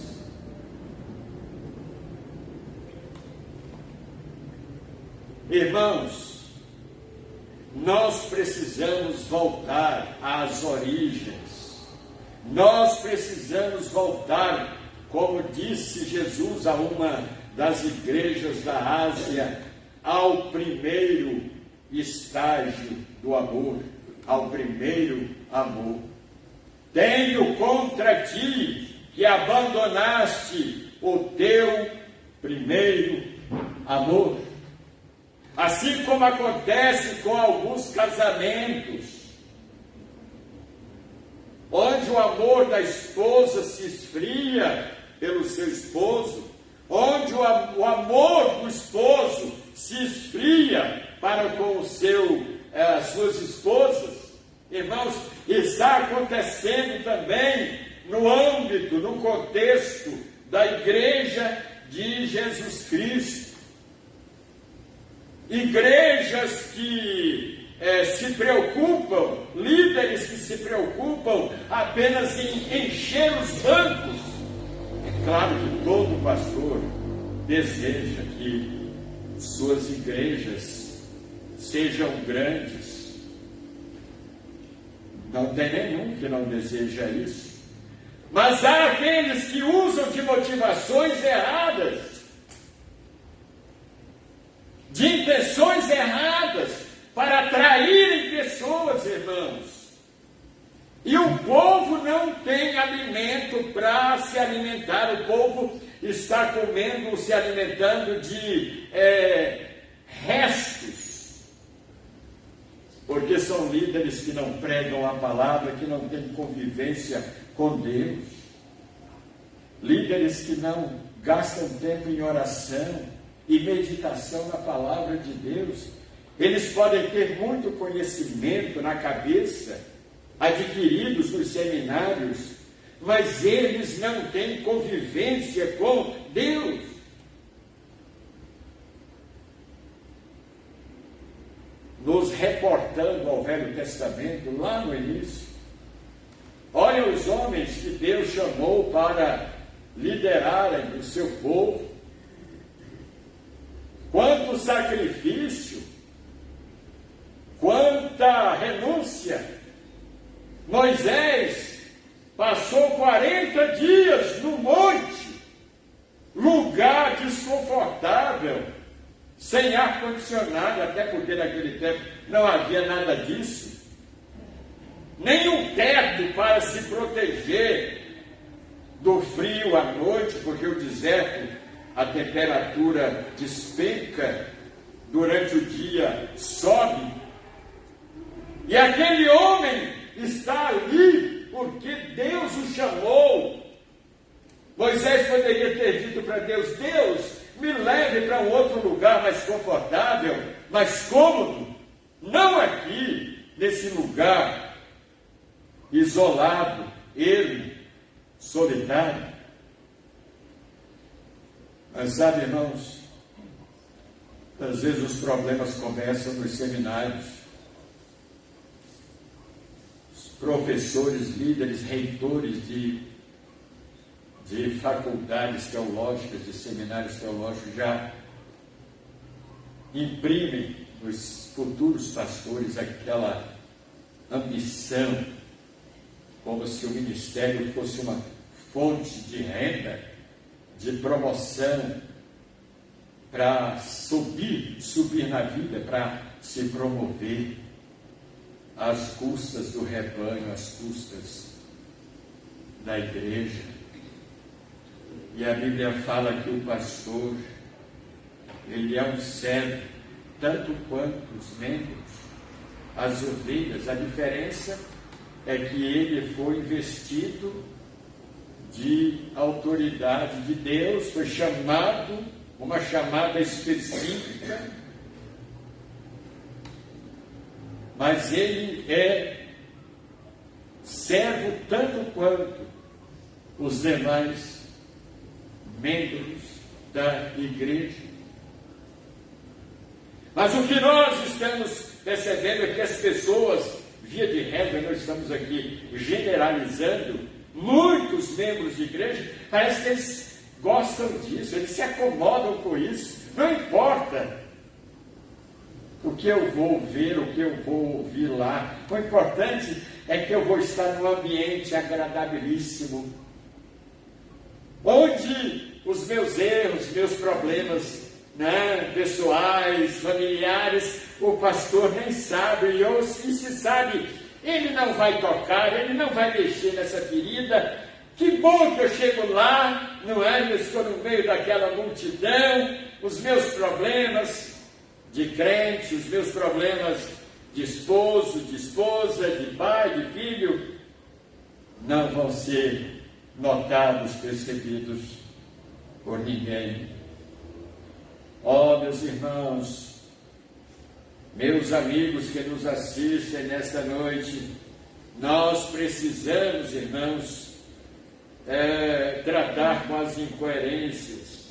A: Irmãos, nós precisamos voltar às origens. Nós precisamos voltar, como disse Jesus a uma das igrejas da Ásia, ao primeiro estágio do amor, ao primeiro amor. Tenho contra ti que abandonaste o teu primeiro amor. Assim como acontece com alguns casamentos, onde o amor da esposa se esfria pelo seu esposo, onde o amor do esposo se esfria para com suas esposas. Irmãos, está acontecendo também no âmbito, no contexto da igreja de Jesus Cristo. Igrejas que se preocupam, líderes que se preocupam apenas em encher os bancos, Claro que todo pastor deseja que suas igrejas sejam grandes. Não tem nenhum que não deseja isso. Mas há aqueles que usam de motivações erradas, de intenções erradas, para atraírem pessoas, irmãos. E o povo não tem alimento para se alimentar. O povo está comendo, se alimentando de restos. Porque são líderes que não pregam a palavra, que não têm convivência com Deus. Líderes que não gastam tempo em oração e meditação na palavra de Deus. Eles podem ter muito conhecimento na cabeça, adquiridos nos seminários, mas eles não têm convivência com Deus. Nos reportando ao Velho Testamento, lá no início, olha os homens que Deus chamou para liderarem o seu povo. Quanto sacrifício, quanta renúncia. Moisés passou 40 dias no monte, lugar desconfortável, sem ar-condicionado, até porque naquele tempo não havia nada disso, nem um teto para se proteger do frio à noite, porque o deserto, a temperatura despenca, durante o dia sobe, e aquele homem está ali porque Deus o chamou. Moisés poderia ter dito para Deus: Deus, me leve para um outro lugar mais confortável, mais cômodo, não aqui, nesse lugar isolado, ermo, solitário. Mas sabe, irmãos, às vezes os problemas começam nos seminários. Os professores, líderes, reitores de faculdades teológicas, de seminários teológicos, já imprimem nos futuros pastores aquela ambição, como se o ministério fosse uma fonte de renda, de promoção, para subir na vida, para se promover às custas do rebanho, às custas da igreja. E a Bíblia fala que o pastor, ele é um servo, tanto quanto os membros, as ovelhas. A diferença é que ele foi investido de autoridade de Deus, foi chamado, uma chamada específica, mas ele é servo tanto quanto os demais membros da igreja. Mas o que nós estamos percebendo é que as pessoas, via de regra, nós estamos aqui generalizando, muitos membros de igreja, parece que eles gostam disso, eles se acomodam com isso. Não importa o que eu vou ver, o que eu vou ouvir lá, o importante é que eu vou estar num ambiente agradabilíssimo, onde os meus erros, meus problemas, pessoais, familiares, o pastor nem sabe, e se sabe, ele não vai tocar, ele não vai mexer nessa ferida. Que bom que eu chego lá, não é? Eu estou no meio daquela multidão, os meus problemas de crente, os meus problemas de esposo, de esposa, de pai, de filho, não vão ser notados, percebidos por ninguém. Ó, meus irmãos, meus amigos que nos assistem nesta noite, nós precisamos, irmãos, tratar com as incoerências.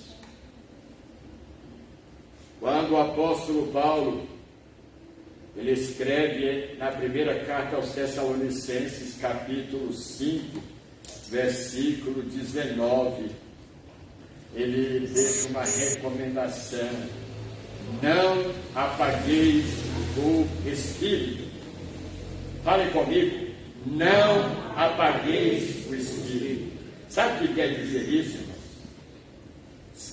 A: Quando o apóstolo Paulo, ele escreve na primeira carta aos Tessalonicenses, capítulo 5, versículo 19, ele deixa uma recomendação: não apagueis o Espírito. Fale comigo, não apagueis o Espírito. Sabe o que quer dizer isso, irmãos?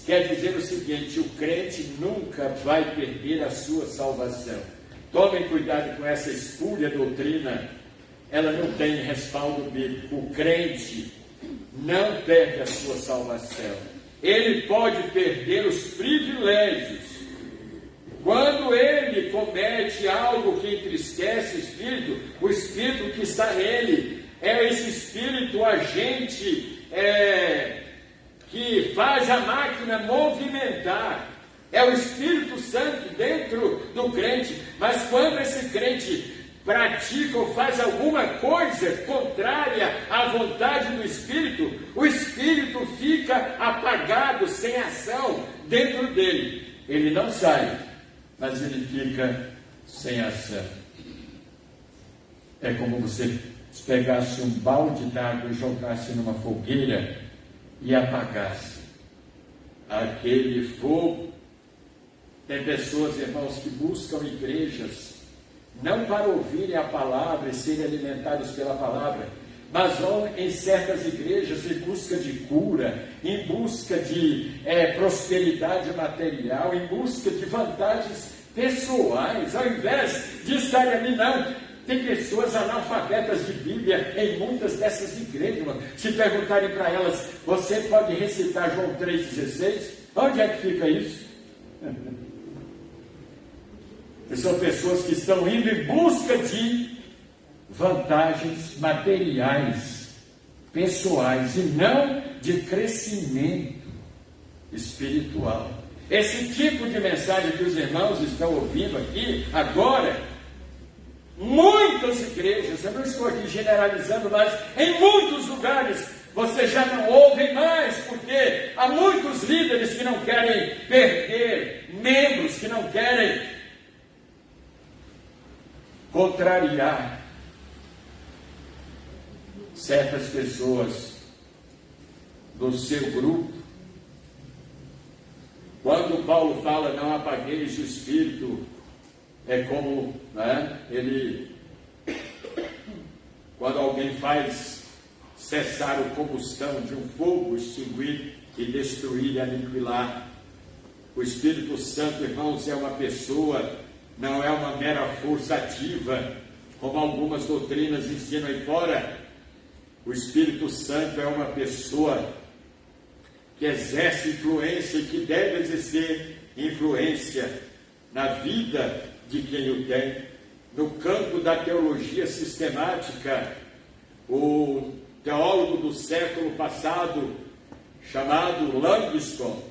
A: Quer dizer o seguinte: o crente nunca vai perder a sua salvação. Tomem cuidado com essa espúria doutrina, ela não tem respaldo bíblico. O crente não perde a sua salvação. Ele pode perder os privilégios quando ele comete algo que entristece o Espírito que está nele é esse Espírito agente que faz a máquina movimentar. É o Espírito Santo dentro do crente. Mas quando esse crente pratica ou faz alguma coisa contrária à vontade do Espírito, o Espírito fica apagado, sem ação dentro dele. Ele não sai, mas ele fica sem ação. É como você pegasse um balde d'água e jogasse numa fogueira e apagasse aquele fogo. Tem pessoas, irmãos, que buscam igrejas não para ouvirem a palavra e serem alimentados pela palavra, mas vão em certas igrejas em busca de cura, em busca de prosperidade material, em busca de vantagens pessoais, ao invés de estarem ali. Não, tem pessoas analfabetas de Bíblia em muitas dessas igrejas, irmão. Se perguntarem para elas: você pode recitar João 3,16? Onde é que fica isso? São pessoas que estão indo em busca de vantagens materiais, pessoais, e não de crescimento espiritual. Esse tipo de mensagem que os irmãos estão ouvindo aqui agora, muitas igrejas, eu não estou aqui generalizando, mas em muitos lugares você já não ouve mais, porque há muitos líderes que não querem perder membros, que não querem contrariar certas pessoas do seu grupo. Quando Paulo fala não apagueis o Espírito, é como quando alguém faz cessar a combustão de um fogo, extinguir e destruir e aniquilar. O Espírito Santo, irmãos, é uma pessoa, não é uma mera força ativa, como algumas doutrinas ensinam aí fora. O Espírito Santo é uma pessoa que exerce influência e que deve exercer influência na vida de quem o tem. No campo da teologia sistemática, o teólogo do século passado, chamado Langston,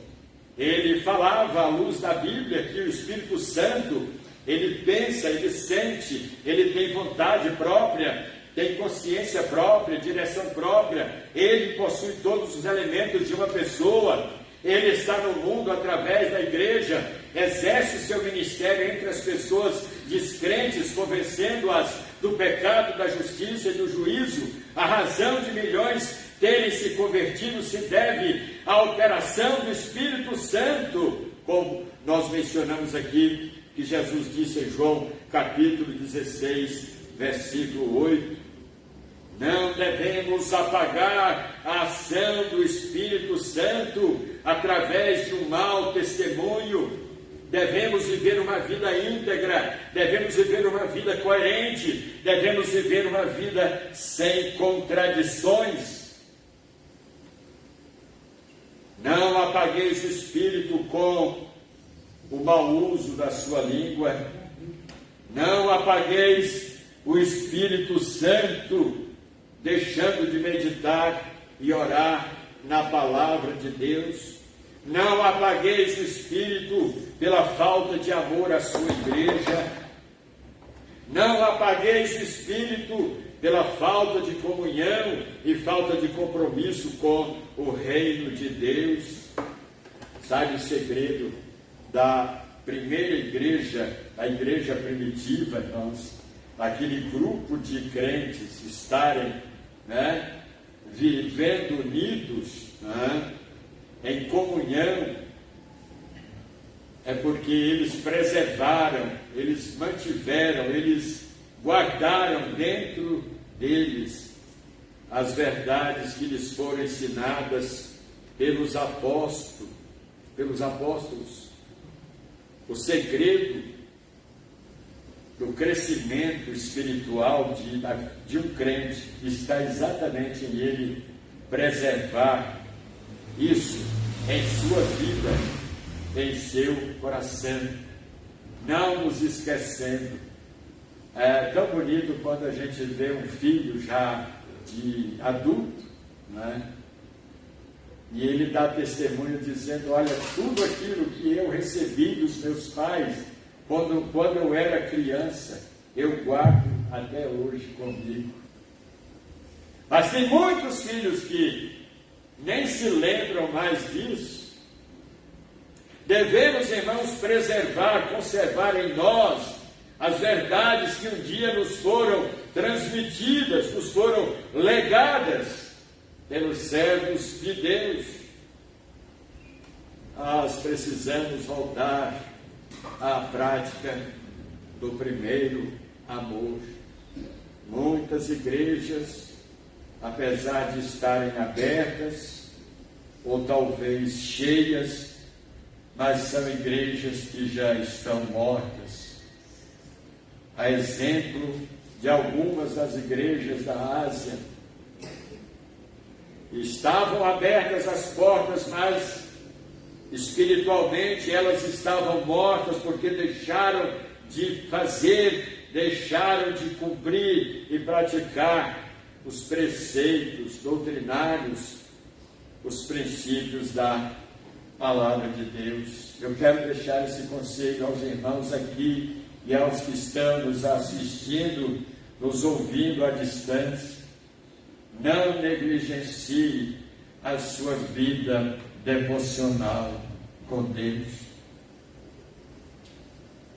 A: ele falava à luz da Bíblia que o Espírito Santo, ele pensa, ele sente, ele tem vontade própria, tem consciência própria, direção própria, ele possui todos os elementos de uma pessoa, ele está no mundo através da igreja, exerce o seu ministério entre as pessoas descrentes, convencendo-as do pecado, da justiça e do juízo. A razão de milhões terem se convertido se deve à operação do Espírito Santo, como nós mencionamos aqui, que Jesus disse em João capítulo 16, versículo 8. Não devemos apagar a ação do Espírito Santo através de um mau testemunho. Devemos viver uma vida íntegra, devemos viver uma vida coerente, devemos viver uma vida sem contradições. Não apagueis o Espírito com o mau uso da sua língua. Não apagueis o Espírito Santo deixando de meditar e orar na palavra de Deus. Não apagueis o Espírito pela falta de amor à sua igreja. Não apagueis o Espírito pela falta de comunhão e falta de compromisso com o reino de Deus. Sabe o segredo da primeira igreja, a igreja primitiva, irmãos? Aquele grupo de crentes estarem vivendo unidos, em comunhão, é porque eles preservaram, eles mantiveram, eles guardaram dentro deles as verdades que lhes foram ensinadas pelos apóstolos. O segredo do crescimento espiritual de um crente está exatamente em ele preservar isso em sua vida, em seu coração, não nos esquecendo. É tão bonito quando a gente vê um filho já de adulto, né? E ele dá testemunho dizendo: olha, tudo aquilo que eu recebi dos meus pais quando eu era criança, eu guardo até hoje comigo. Mas tem muitos filhos que nem se lembram mais disso. Devemos, irmãos, preservar, conservar em nós as verdades que um dia nos foram transmitidas, nos foram legadas pelos servos de Deus. Nós precisamos voltar à prática do primeiro amor. Muitas igrejas, apesar de estarem abertas, ou talvez cheias, mas são igrejas que já estão mortas. A exemplo de algumas das igrejas da Ásia, estavam abertas as portas, mas espiritualmente elas estavam mortas, porque deixaram de fazer, deixaram de cumprir e praticar os preceitos doutrinários, os princípios da palavra de Deus. Eu quero deixar esse conselho aos irmãos aqui e aos que estão nos assistindo, nos ouvindo à distância. Não negligencie a sua vida devocional com Deus.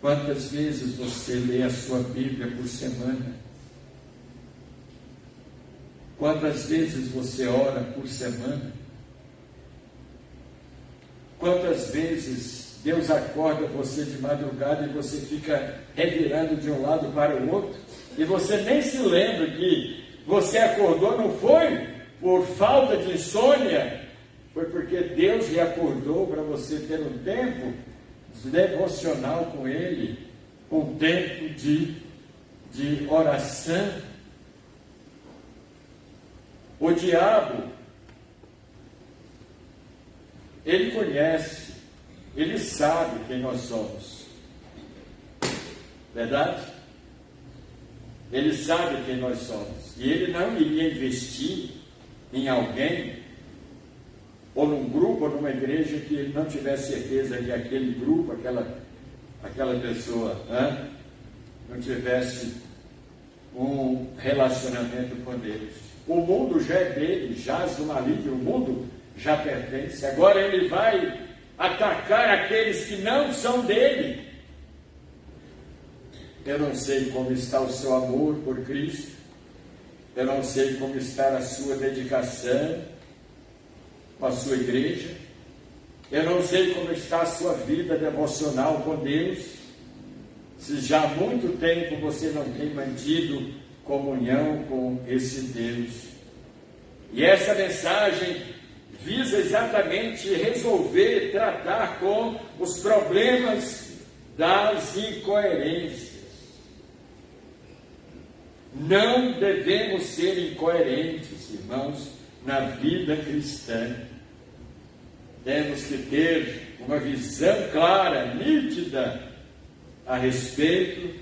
A: Quantas vezes você lê a sua Bíblia por semana? Quantas vezes você ora por semana? Quantas vezes Deus acorda você de madrugada e você fica revirando de um lado para o outro, e você nem se lembra que você acordou, não foi por falta de insônia, foi porque Deus lhe acordou para você ter um tempo devocional com Ele, um tempo de oração. O diabo, ele conhece, ele sabe quem nós somos, verdade? Ele sabe quem nós somos, e ele não iria investir em alguém, ou num grupo, ou numa igreja, que ele não tivesse certeza que aquele grupo, aquela pessoa, não tivesse um relacionamento com Deus. O mundo já é dele, jaz no maligno, o mundo já pertence. Agora ele vai atacar aqueles que não são dele. Eu não sei como está o seu amor por Cristo, eu não sei como está a sua dedicação com a sua igreja, eu não sei como está a sua vida devocional com Deus, se já há muito tempo você não tem mantido comunhão com esse Deus. E essa mensagem visa exatamente resolver, tratar com os problemas das incoerências. Não devemos ser incoerentes, irmãos, na vida cristã. Temos que ter uma visão clara, nítida, a respeito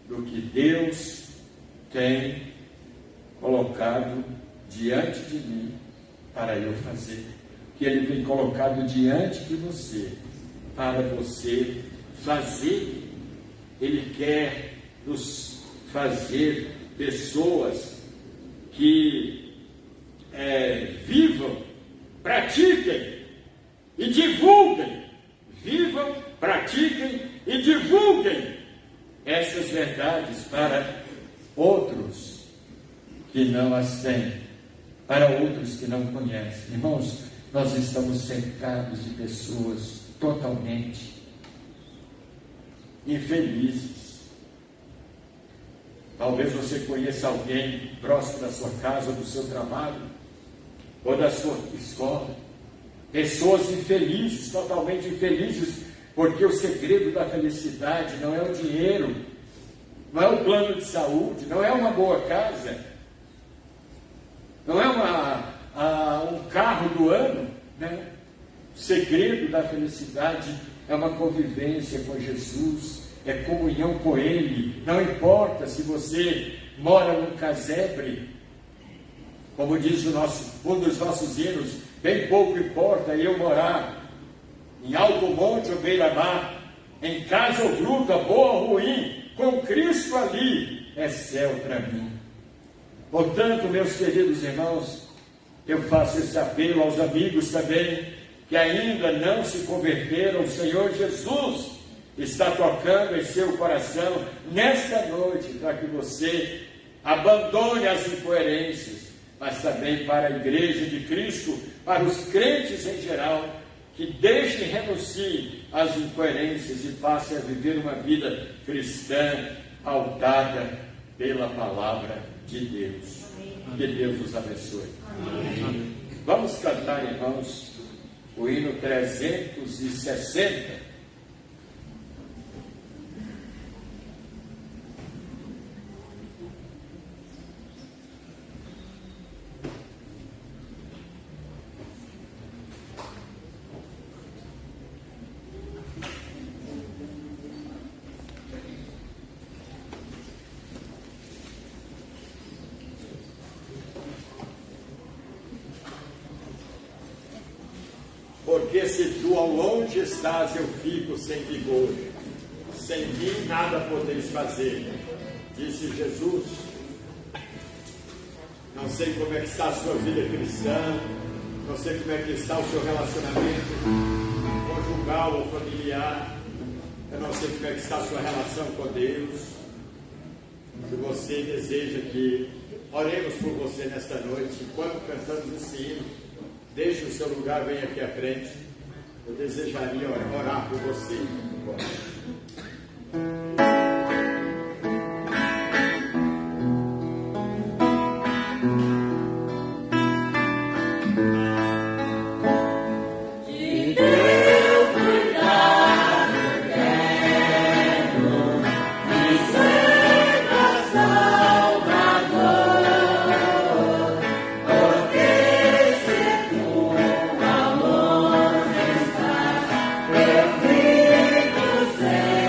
A: do que Deus tem colocado diante de mim para eu fazer, que Ele tem colocado diante de você para você fazer. Ele quer nos fazer pessoas que vivam, pratiquem e divulguem, vivam, pratiquem e divulguem essas verdades para outros que não as têm, para outros que não conhecem. Irmãos, nós estamos cercados de pessoas totalmente infelizes. Talvez você conheça alguém próximo da sua casa, do seu trabalho, ou da sua escola. Pessoas infelizes, totalmente infelizes, porque o segredo da felicidade não é o dinheiro, não é o plano de saúde, não é uma boa casa, não é um carro do ano, né? O segredo da felicidade é uma convivência com Jesus, é comunhão com Ele. Não importa se você mora num casebre, como diz um dos nossos hinos, bem pouco importa eu morar em alto monte ou beira-mar, em casa ou gruta, boa ou ruim, com Cristo ali é céu para mim. Portanto, meus queridos irmãos, eu faço esse apelo aos amigos também, que ainda não se converteram. O Senhor Jesus está tocando em seu coração nesta noite, para que você abandone as incoerências, mas também para a Igreja de Cristo, para os crentes em geral, que deixem, renunciem às incoerências e passem a viver uma vida cristã pautada pela palavra de Deus. Que Deus nos abençoe. Amém. Vamos cantar, irmãos, o hino 360. Porque se tu ao longe estás, eu fico sem vigor. Sem mim nada podeis fazer, disse Jesus. Não sei como é que está a sua vida cristã, não sei como é que está o seu relacionamento conjugal ou familiar, eu não sei como é que está a sua relação com Deus. Se você deseja que oremos por você nesta noite, enquanto cantamos esse hino, deixe o seu lugar, venha aqui à frente. Eu desejaria orar por você.
G: Say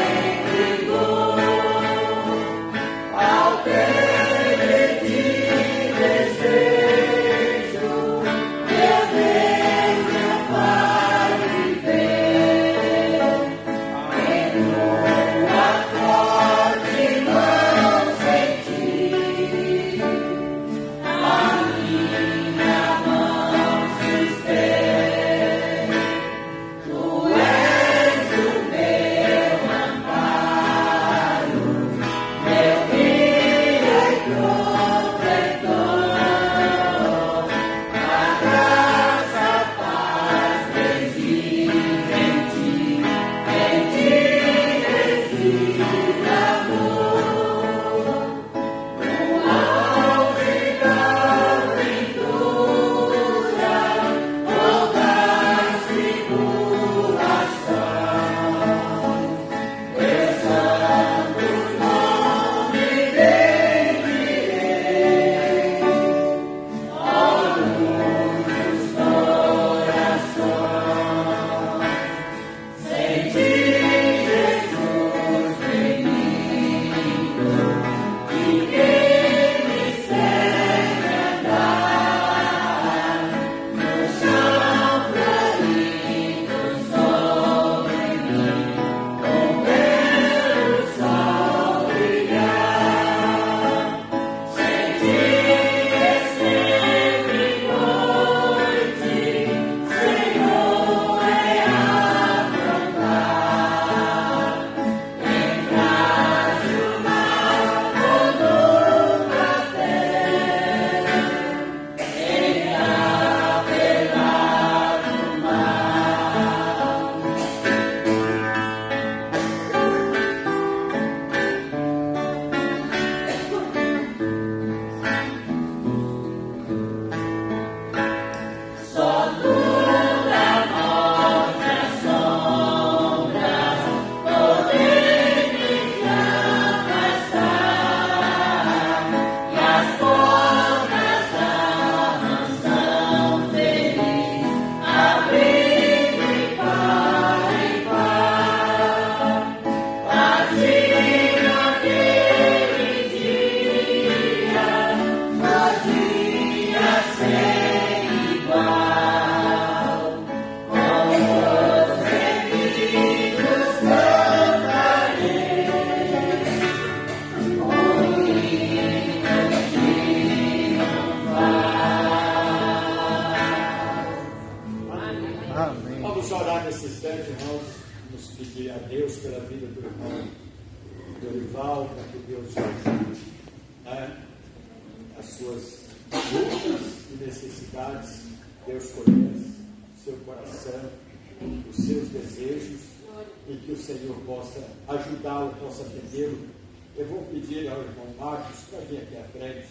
F: Vamos pedir a Deus pela vida do irmão Dorival, para que Deus o ajude, né? As suas lutas e necessidades. Deus conhece o seu coração, os seus desejos, e que o Senhor possa ajudá-lo, possa atendê-lo. Eu vou pedir ao irmão Marcos para vir aqui à frente,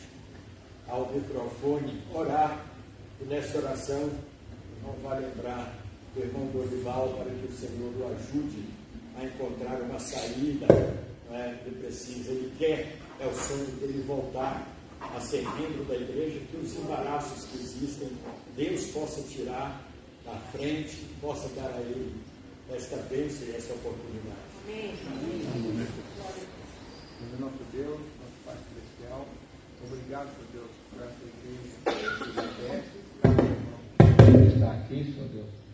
F: ao microfone, orar, e nesta oração o irmão vai lembrar do irmão Dorival para que o Senhor o ajude a encontrar uma saída, né? Ele precisa, ele quer, é o sonho dele voltar a ser membro da igreja, que os embaraços que existem, Deus possa tirar da frente, possa dar a ele esta bênção e esta oportunidade.
G: Amém.
H: Amém. Em nosso Deus, nosso Pai Celestial, obrigado, Senhor Deus, por essa igreja que está aqui, Senhor Deus.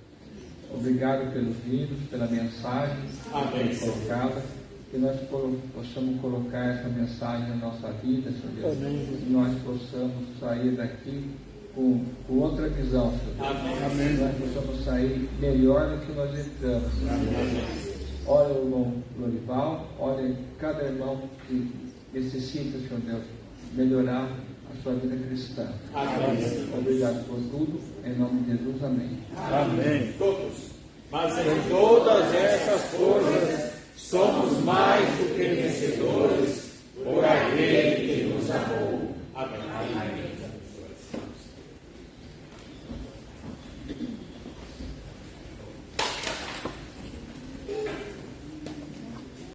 H: Obrigado pelos livros, pela mensagem colocada, que nós possamos colocar essa mensagem na nossa vida, Senhor Deus, e nós possamos sair daqui com outra visão, Senhor Deus.
F: Amém.
H: Nós possamos sair melhor do que nós entramos.
F: Amém.
H: Olha o irmão Dorival, olha cada irmão que necessita, Senhor Deus, melhorar a sua vida cristã.
F: Amém.
H: Obrigado por tudo, em nome de Jesus, amém.
B: Amém.
F: Todos. Mas
B: Em todas essas coisas somos mais do que vencedores por aquele